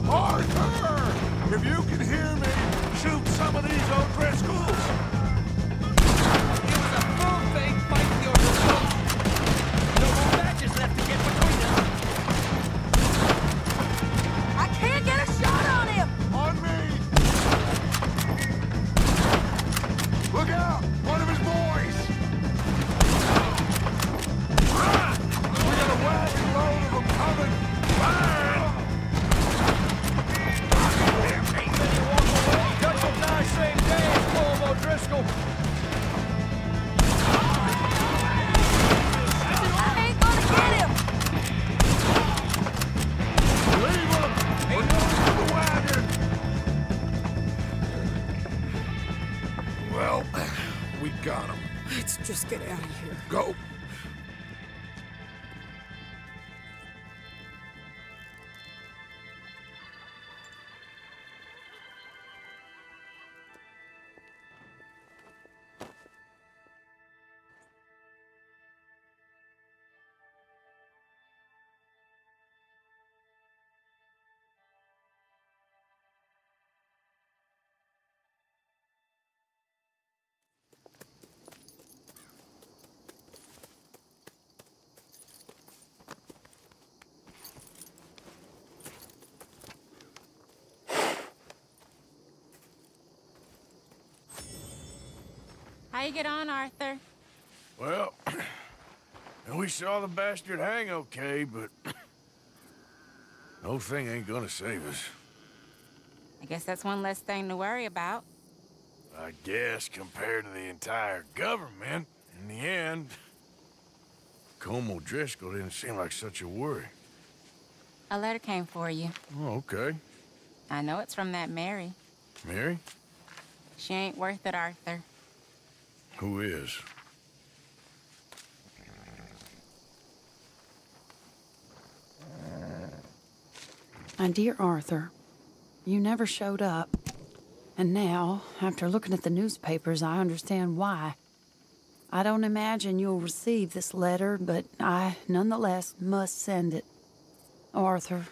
Arthur! If you can hear me, shoot some of these O'Driscolls! It was a full-faith fight for your result. No more matches left to get between us. I can't get a shot on him! On me! Look out! One of his boys! We got a wagon load of them coming! Fire! Dutch will die same day as Colm O'Driscoll. I ain't gonna get him! Leave him! We're going to the wagon! Well, we got him. Let's just get out of here. Go. How you get on, Arthur? Well, we saw the bastard hang okay, but no thing ain't gonna save us. I guess that's one less thing to worry about. I guess compared to the entire government, in the end, Colm O'Driscoll didn't seem like such a worry. A letter came for you. Oh, okay. I know it's from that Mary. Mary? She ain't worth it, Arthur. Who is? My dear Arthur, you never showed up. And now, after looking at the newspapers, I understand why. I don't imagine you'll receive this letter, but I, nonetheless, must send it. Arthur.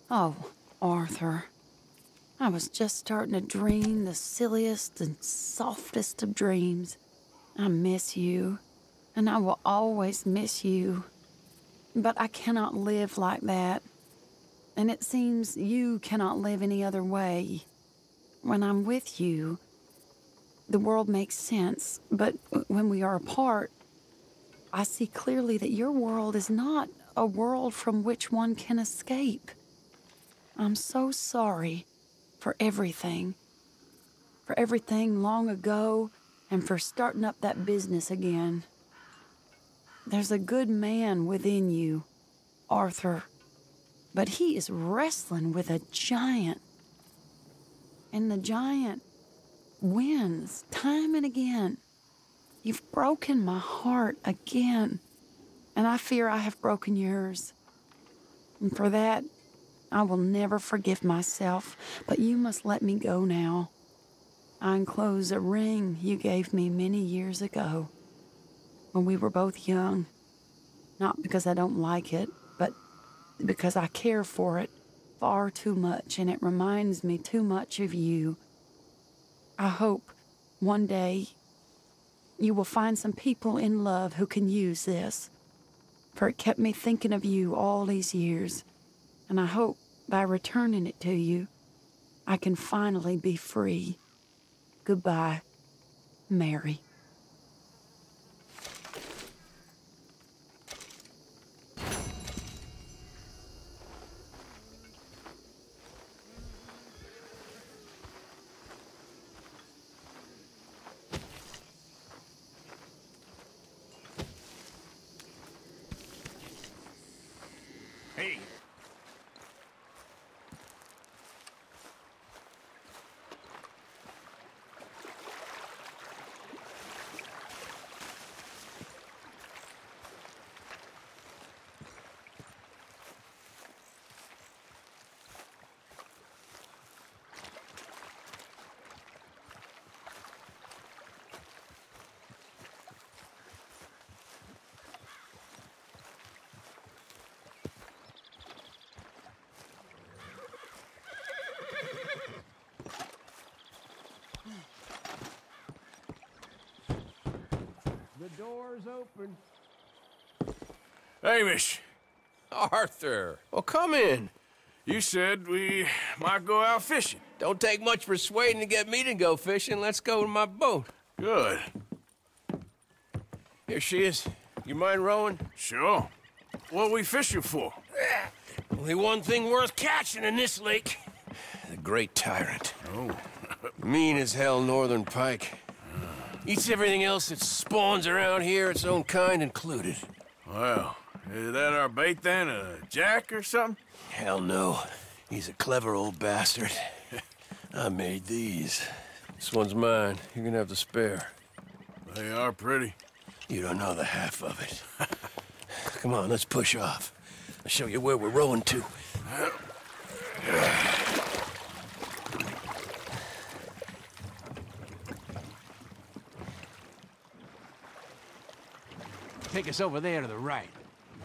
Oh, Arthur. I was just starting to dream the silliest and softest of dreams. I miss you, and I will always miss you. But I cannot live like that. And it seems you cannot live any other way. When I'm with you, the world makes sense, but when we are apart, I see clearly that your world is not a world from which one can escape. I'm so sorry for everything long ago, and for starting up that business again. There's a good man within you, Arthur, but he is wrestling with a giant. And the giant wins time and again. You've broken my heart again, and I fear I have broken yours. And for that, I will never forgive myself, but you must let me go now. I enclose a ring you gave me many years ago, when we were both young. Not because I don't like it, but because I care for it far too much, and it reminds me too much of you. I hope one day you will find some people in love who can use this, for it kept me thinking of you all these years, and I hope by returning it to you, I can finally be free. Goodbye, Mary. Hey. the door's open. Hamish, Arthur, well, come in. you said we might go out fishing. Don't take much persuading to get me to go fishing. Let's go to my boat. Good. Here she is. You mind rowing? Sure. What we fishing for? Only one thing worth catching in this lake. The Great Tyrant. Oh. Mean as hell northern pike. Eats everything else that spawns around here, its own kind included. Well, is that our bait then? A jack or something? Hell no. He's a clever old bastard. I made these. This one's mine. You're gonna have to spare. They are pretty. You don't know the half of it. Come on, let's push off. I'll show you where we're rowing to. Take us over there to the right.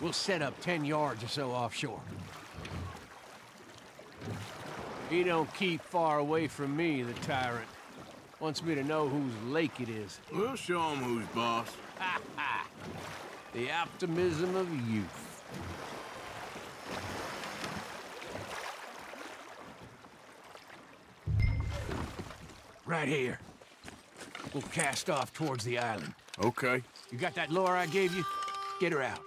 We'll set up 10 yards or so offshore. He don't keep far away from me, the tyrant. Wants me to know whose lake it is. We'll show him who's boss. Ha ha! The optimism of youth. Right here. We'll cast off towards the island. Okay. You got that lure I gave you? Get her out.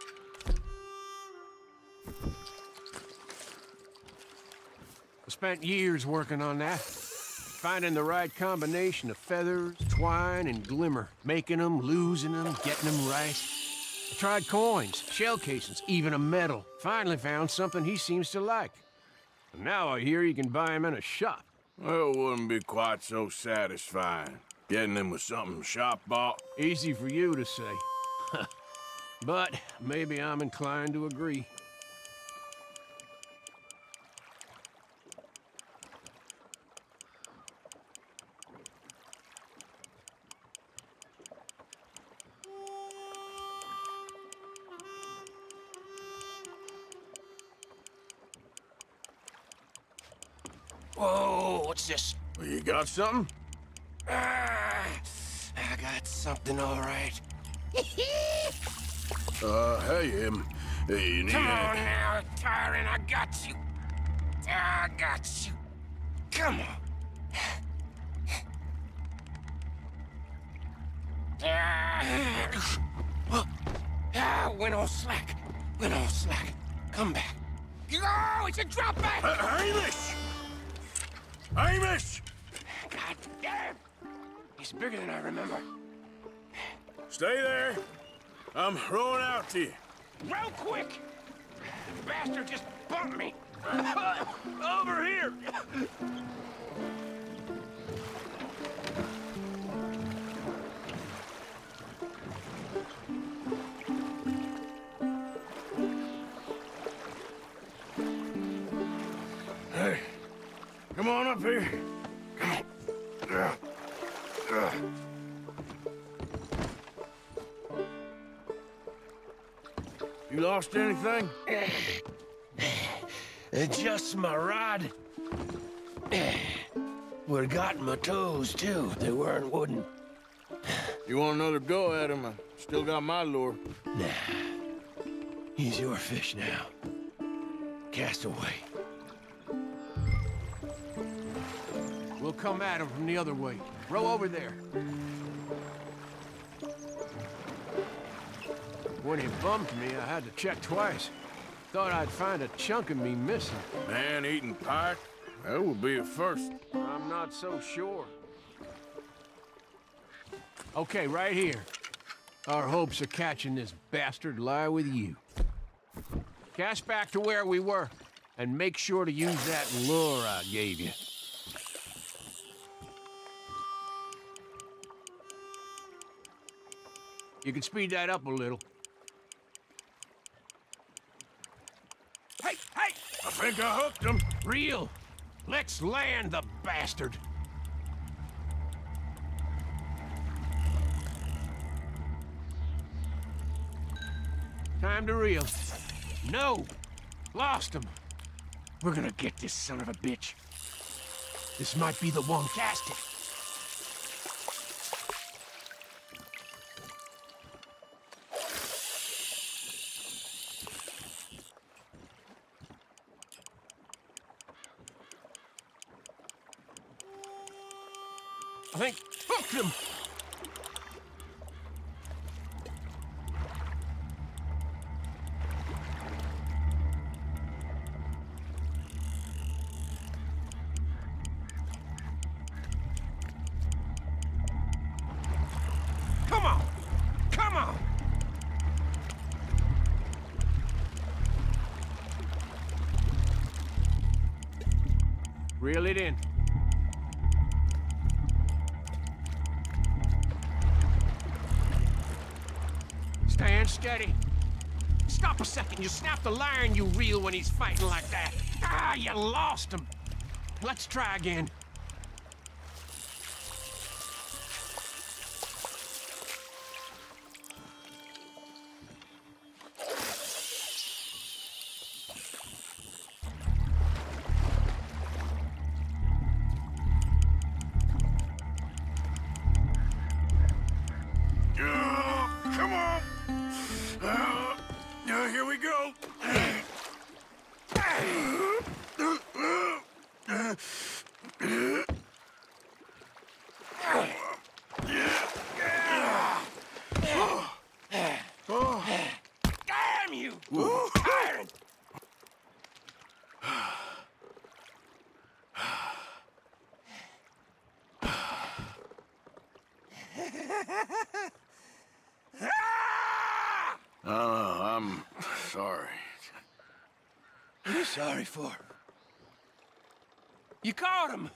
I spent years working on that. Finding the right combination of feathers, twine, and glimmer. Making them, losing them, getting them right. I tried coins, shell casings, even a medal. Finally found something he seems to like. And now I hear you can buy him in a shop. Well, it wouldn't be quite so satisfying. Getting them with something shop bought. Easy for you to say. But maybe I'm inclined to agree. Whoa, what's this? Well, you got something? I got something, all right. Hey, you need Come on now, tyrant, I got you. I got you. Come on. Went all slack. Went all slack. Come back. Oh, it's a drop back! Hamish! Hamish! God damn! He's bigger than I remember. Stay there. I'm rowing out to you. Real quick! The bastard just bumped me. Over here! Hey, come on up here. Come on. You lost anything? Just my rod. Would've gotten my toes, too, if they weren't wooden. You want another go at him? I still got my lure. Nah. He's your fish now. Cast away. We'll come at him from the other way. Row over there. When he bumped me, I had to check twice. Thought I'd find a chunk of me missing. Man-eating pike? That would be a first. I'm not so sure. Okay, right here. Our hopes of catching this bastard lie with you. Cast back to where we were, and make sure to use that lure I gave you. You can speed that up a little. Hey, hey! I think I hooked him. Reel. Let's land the bastard. Time to reel. No! Lost him. We're gonna get this son of a bitch. This might be the one. Cast it. I think hooked him. Come on! Come on! Reel it in. Stand steady. Stop a second. You snap the line, you reel when he's fighting like that. Ah, you lost him. Let's try again. Come on. Here we go. Damn you! Tyrant! I'm sorry. What are you sorry for? You caught him!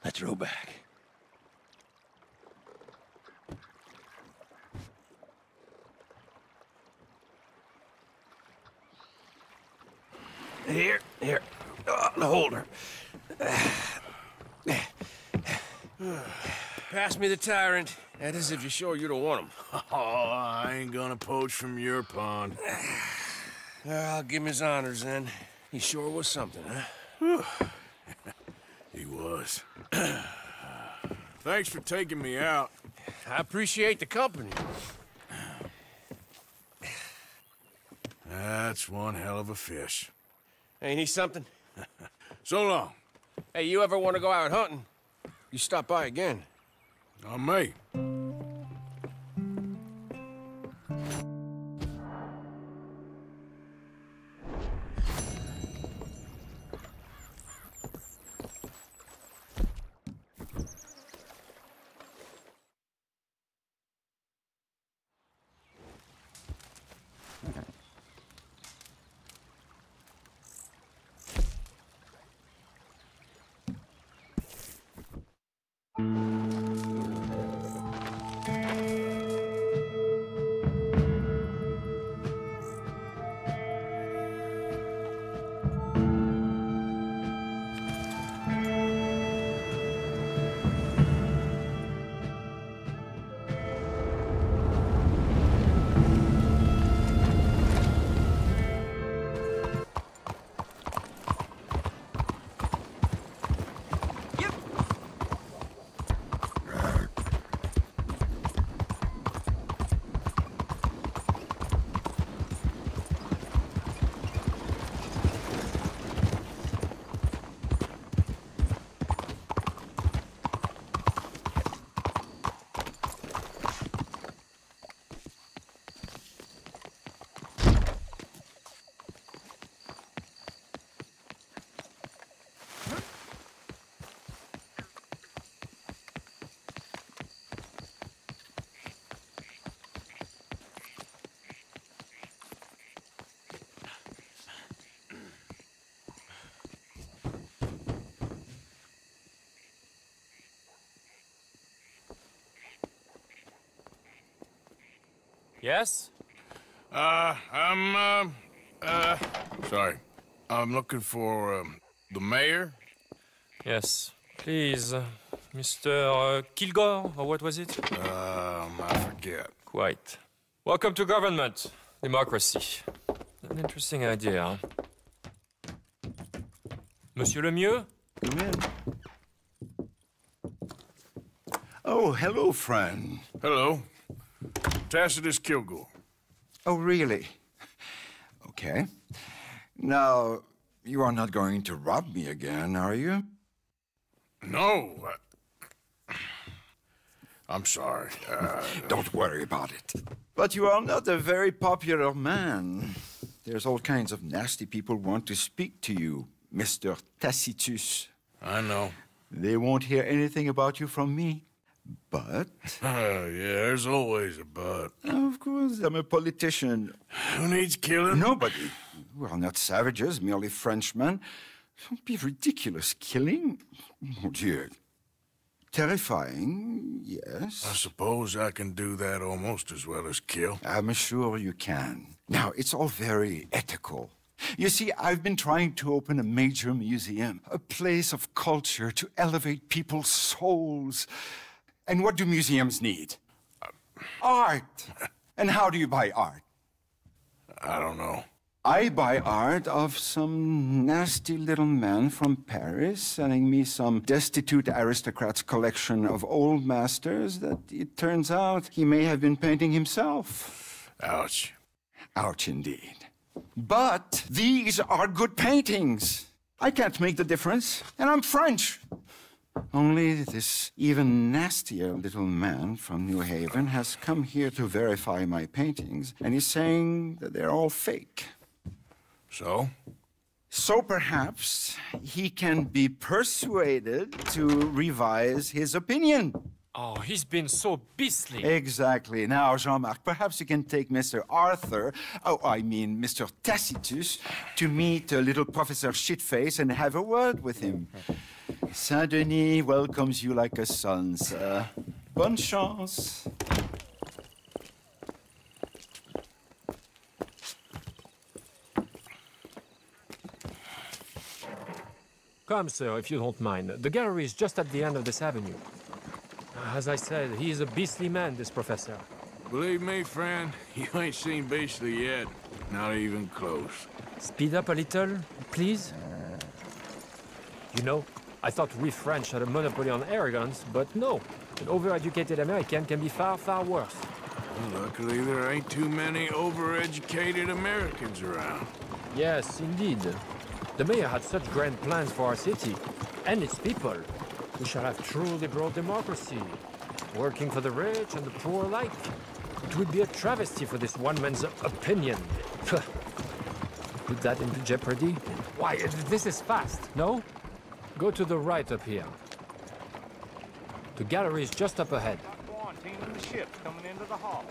Let's row back. Here. The holder. Pass me the tyrant. That is if you're sure you don't want him. Oh, I ain't gonna poach from your pond. I'll give him his honors then. He sure was something, huh? He was. Thanks for taking me out. I appreciate the company. That's one hell of a fish. Ain't he something? So long. Hey, you ever want to go out hunting? You stop by again. On me. Yes? Sorry. I'm looking for, the mayor? Yes. Please, Mr. Kilgore, or what was it? I forget. Quite. Welcome to government. Democracy. An interesting idea, huh? Monsieur Lemieux? Come in. Oh, hello, friend. Hello. Tacitus Kilgore. Oh, really? Okay. Now, you are not going to rob me again, are you? No. I'm sorry. Don't worry about it. But you are not a very popular man. There's all kinds of nasty people who want to speak to you, Mr. Tacitus. I know. They won't hear anything about you from me. But... yeah, there's always a but. Of course, I'm a politician. Who needs killing? Nobody. We are not savages, merely Frenchmen. Don't be ridiculous. Killing? Oh, dear. Terrifying, yes. I suppose I can do that almost as well as kill. I'm sure you can. Now, it's all very ethical. You see, I've been trying to open a major museum, a place of culture to elevate people's souls. And what do museums need? Art. And how do you buy art? I don't know. I buy art of some nasty little man from Paris selling me some destitute aristocrat's collection of old masters that it turns out he may have been painting himself. Ouch. Ouch indeed. But these are good paintings. I can't make the difference, and I'm French. Only this even nastier little man from New Haven has come here to verify my paintings, and he's saying that they're all fake. So? So perhaps he can be persuaded to revise his opinion. Oh, he's been so beastly. Exactly. Now, Jean-Marc, perhaps you can take Mr. Arthur, Mr. Tacitus, to meet little Professor Shitface and have a word with him. Saint-Denis welcomes you like a son, sir. Bonne chance. Come, sir, if you don't mind. The gallery is just at the end of this avenue. As I said, he is a beastly man, this professor. Believe me, friend, you ain't seen beastly yet. Not even close. Speed up a little, please. You know, I thought we French had a monopoly on arrogance, but no. An overeducated American can be far, far worse. Luckily, there ain't too many overeducated Americans around. Yes, indeed. The mayor had such grand plans for our city and its people. We shall have truly broad democracy, working for the rich and the poor alike. It would be a travesty for this one man's opinion. Put that into jeopardy? Why, this is fast, no? Go to the right up here. The gallery is just up ahead. Quarantining the ship coming into the hall.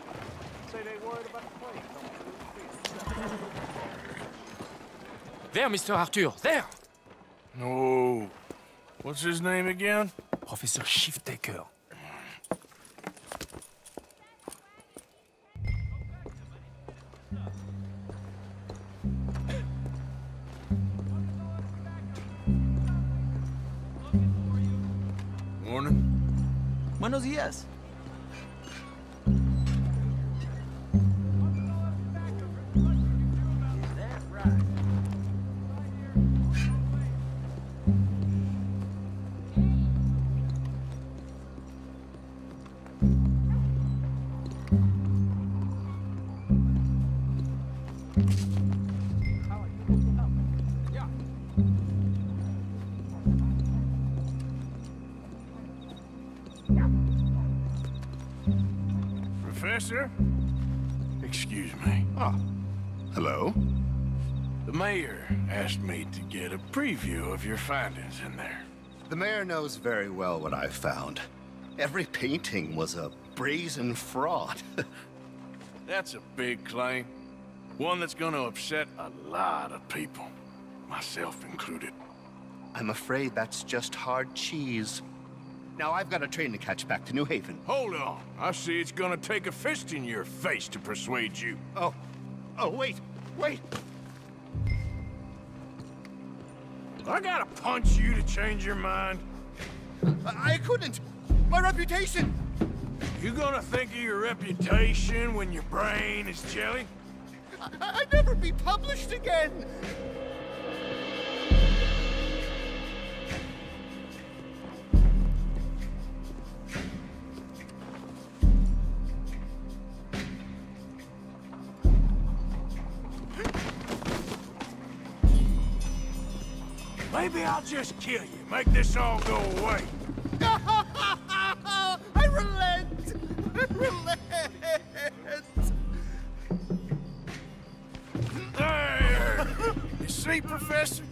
Say they worried about the plane coming through the street. There, Mr. Arthur, there! Oh, what's his name again? Professor Shiftaker. Morning. Buenos días. Professor? Excuse me. Ah, hello? The mayor asked me to get a preview of your findings in there. The mayor knows very well what I found. Every painting was a brazen fraud. That's a big claim. One that's gonna upset a lot of people, myself included. I'm afraid that's just hard cheese. Now I've got a train to catch back to New Haven. Hold on. I see it's gonna take a fist in your face to persuade you. Oh, wait. I gotta punch you to change your mind? I couldn't. My reputation. You gonna think of your reputation when your brain is jelly? I'd never be published again. Maybe I'll just kill you. Make this all go away. I relent! I relent! There! You see, Professor?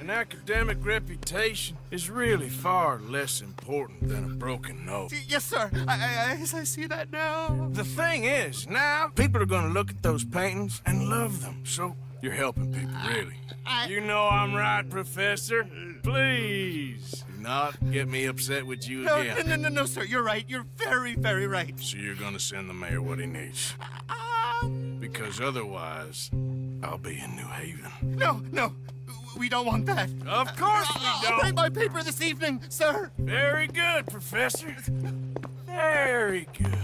An academic reputation is really far less important than a broken nose. Yes, sir. I see that now. The thing is, now people are gonna look at those paintings and love them. So you're helping people, really. You know I'm right, Professor. Please do not get me upset with you again. No, sir. You're right. You're very, very right. So you're gonna send the mayor what he needs. Because otherwise, I'll be in New Haven. No. We don't want that. Of course we don't. I'll bring my paper this evening, sir. Very good, Professor. Very good.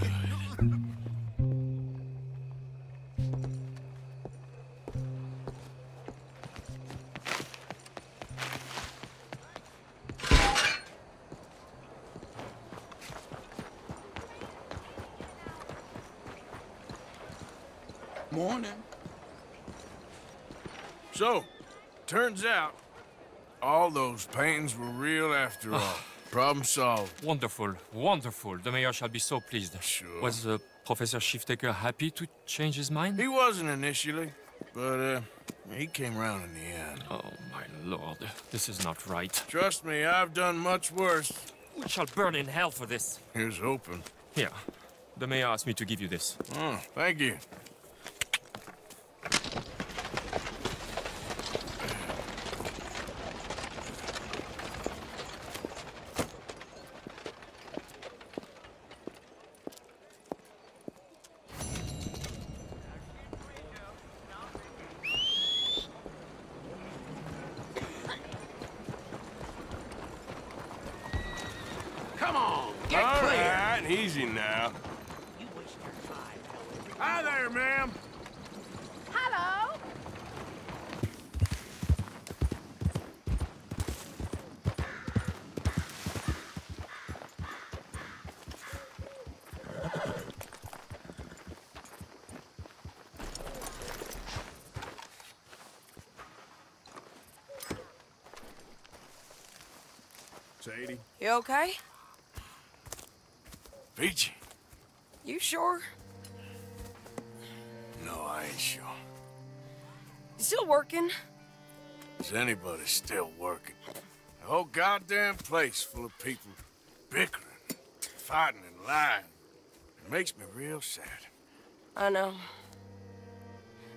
Morning. So, turns out, all those paintings were real after all. Problem solved. Wonderful, wonderful. The mayor shall be so pleased. Sure. Was Professor Shiftaker happy to change his mind? He wasn't initially, but he came around in the end. Oh, my lord. This is not right. Trust me, I've done much worse. We shall burn in hell for this. Here's hoping. Here. The mayor asked me to give you this. Oh, thank you. All right, easy now. Hi there, ma'am. Hello? Sadie. You okay? Peachy. You sure? No, I ain't sure. You still working? Is anybody still working? The whole goddamn place full of people bickering, fighting and lying. It makes me real sad. I know.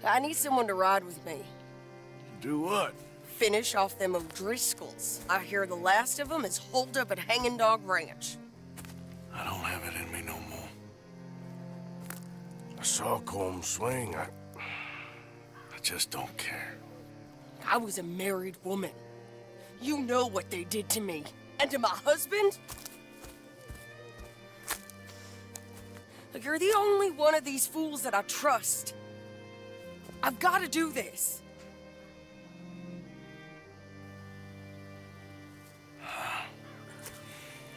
I need someone to ride with me. Do what? Finish off them O'Driscolls. I hear the last of them is holed up at Hanging Dog Ranch. I don't have it in me no more. I saw Colm swing. I just don't care. I was a married woman. You know what they did to me. And to my husband? Look, you're the only one of these fools that I trust. I've got to do this.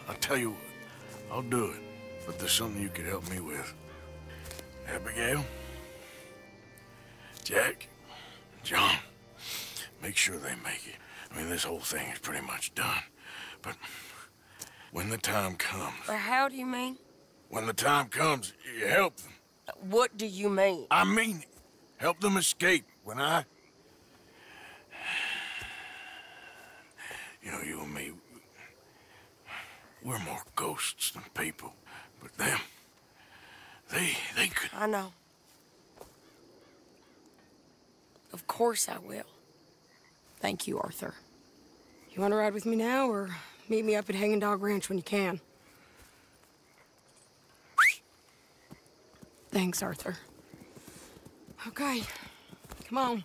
I'll tell you what. I'll do it. But there's something you could help me with. Abigail? Jack? John? Make sure they make it. I mean, this whole thing is pretty much done. But when the time comes... How do you mean? When the time comes, you help them. What do you mean? I mean it. Help them escape. When I... You know, you and me... We're more ghosts than people. But them... They could... I know. Of course I will. Thank you, Arthur. You want to ride with me now, or meet me up at Hanging Dog Ranch when you can? Thanks, Arthur. Okay, come on.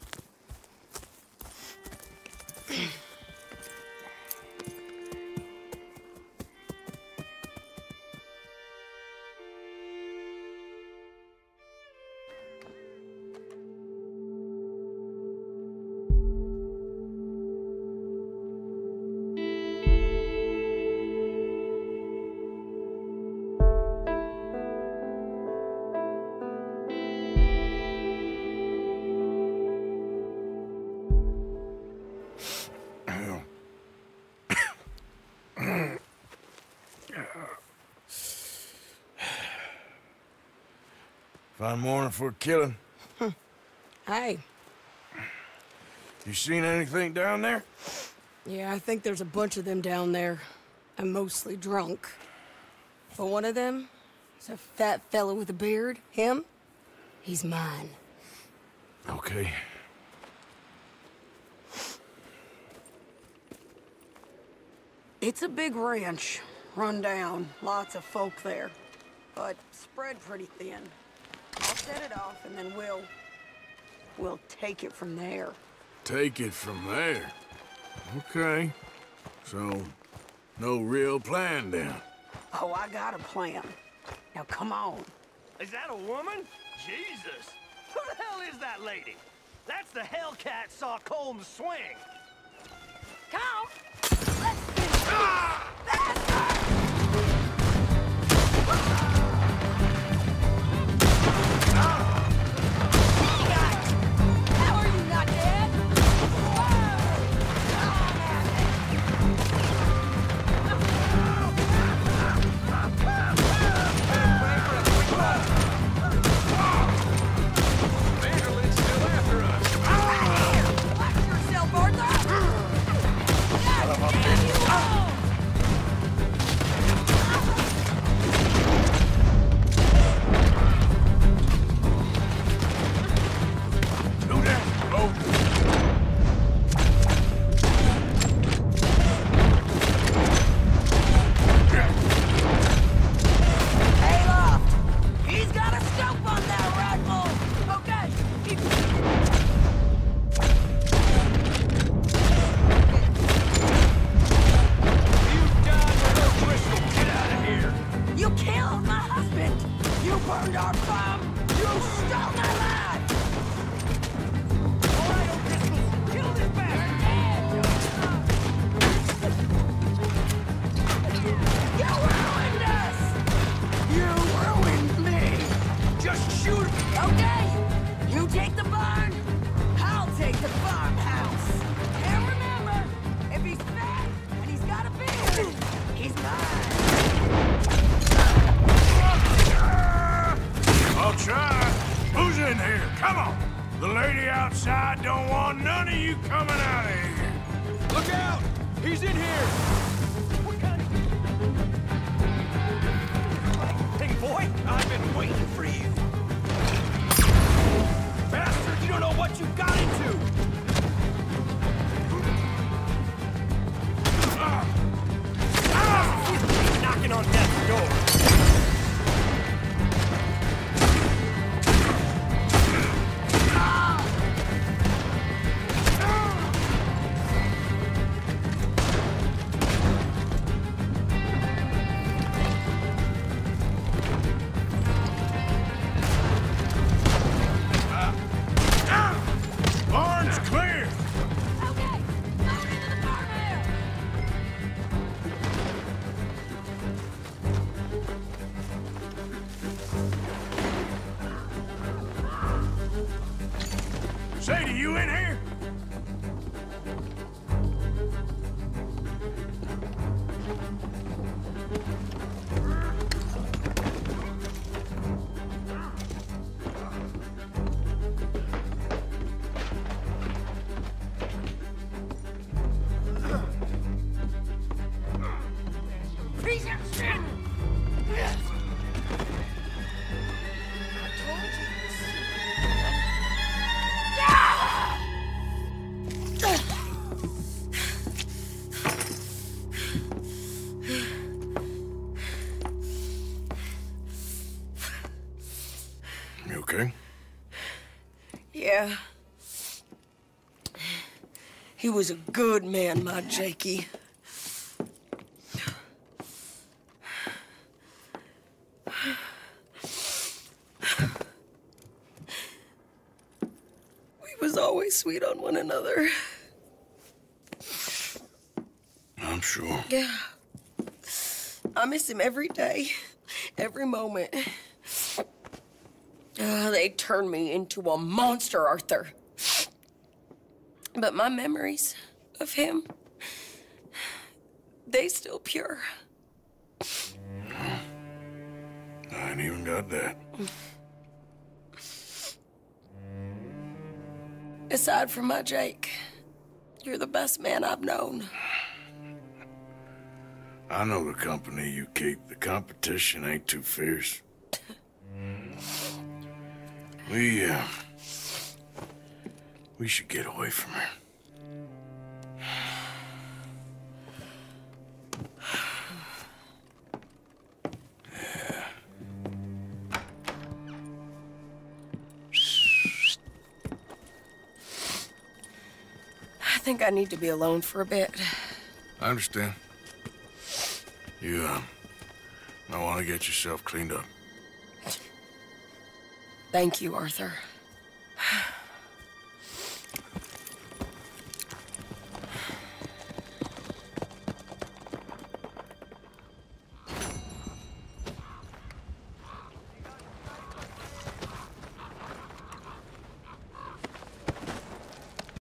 Fine morning for killing. Hey. You seen anything down there? Yeah, I think there's a bunch of them down there. I'm mostly drunk. But one of them is a fat fella with a beard. Him? He's mine. Okay. It's a big ranch. Run down. Lots of folk there. But spread pretty thin. I'll set it off and then we'll take it from there. Take it from there? Okay. So, no real plan then? Oh, I got a plan. Now come on. Is that a woman? Jesus! Who the hell is that lady? That's the Hellcat saw Colm swing. Come! Let's finish this! How are you not dead? Watch yourself, Arthur! Damn you all! He's got a scope on that rifle! Okay, keep... Get out of here! You killed my husband! You burned our farm! You stole my life! All right, O'Driscoll, kill this bastard! You ruined us! You ruined me! Just shoot him! Okay! You take the barn, I'll take the farmhouse! And remember, if he's fat and he's got a beard, he's mine! I'll try. Who's in here? Come on! The lady outside don't want none of you coming out of here! Look out! He's in here! What kind of... Hey, boy! I've been waiting for you! Bastard, you don't know what you got into! Knocking on death's door! Barn's clear! Okay, load into the barn there! Sadie, you in here? Piece of shit! I told You okay? Yeah. He was a good man, my Jakey. We was always sweet on one another. I'm sure. Yeah. I miss him every day, every moment. They turned me into a monster, Arthur. But my memories of him, they still pure. I ain't even got that. Aside from my Jake, you're the best man I've known. I know the company you keep. The competition ain't too fierce. We should get away from her. I think I need to be alone for a bit. I understand. You, might want to get yourself cleaned up. Thank you, Arthur.